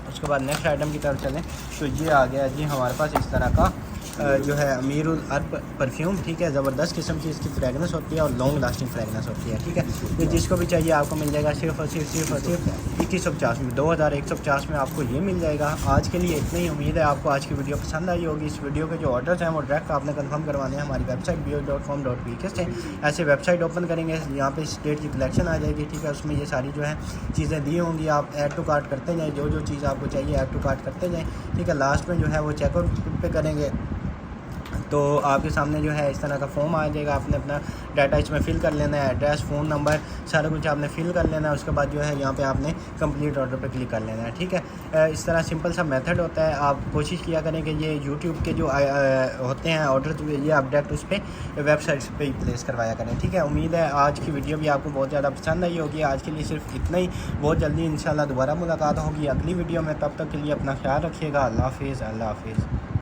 उसके बाद नेक्स्ट आइटम की तरफ चलें तो ये आ गया जी हमारे पास इस तरह का जो है अमीर उल अरब परफ्यूम, ठीक है। ज़बरदस्त किस्म की इसकी फ्रेगनेंस होती है और लॉन्ग लास्टिंग फ्रेगनेंस होती है, ठीक है। तो जिसको भी चाहिए आपको मिल जाएगा सिर्फ और सिर्फ 2150 में, 2150 में आपको ये मिल जाएगा। आज के लिए इतना ही। उम्मीद है आपको आज की वीडियो पसंद आई होगी। इस वीडियो के जो ऑर्डर्स हैं वो डायरेक्ट आपने कंफर्म करवाने हैं हमारी वेबसाइट BOE.com.pk से। ऐसे वेबसाइट ओपन करेंगे, यहाँ पे स्टेट की कलेक्शन आ जाएगी, ठीक है। उसमें ये सारी जो है चीज़ें दी होंगी, आप ऐड टू कार्ट करते जाएँ, जो जो चीज़ आपको चाहिए ऐड टू कार्ट करते जाएँ, ठीक है। लास्ट में जो है वो चेकआउट पे करेंगे तो आपके सामने जो है इस तरह का फॉर्म आ जाएगा। आपने अपना डाटा इसमें फ़िल कर लेना है, एड्रेस, फ़ोन नंबर, सारा कुछ आपने फ़िल कर लेना है। उसके बाद जो है यहाँ पे आपने कंप्लीट ऑर्डर पे क्लिक कर लेना है, ठीक है। इस तरह सिंपल सा मेथड होता है। आप कोशिश किया करें कि ये यूट्यूब के जो होते हैं ऑर्डर, तो ये आप डायरेक्ट उस पर वेबसाइट्स पे ही प्लेस करवाया करें, ठीक है। उम्मीद है आज की वीडियो भी आपको बहुत ज़्यादा पसंद आई होगी। आज के लिए सिर्फ इतना ही। बहुत जल्दी इंशाल्लाह दोबारा मुलाकात होगी अगली वीडियो में। तब तक के लिए अपना ख्याल रखिएगा। अल्लाह हाफिज़।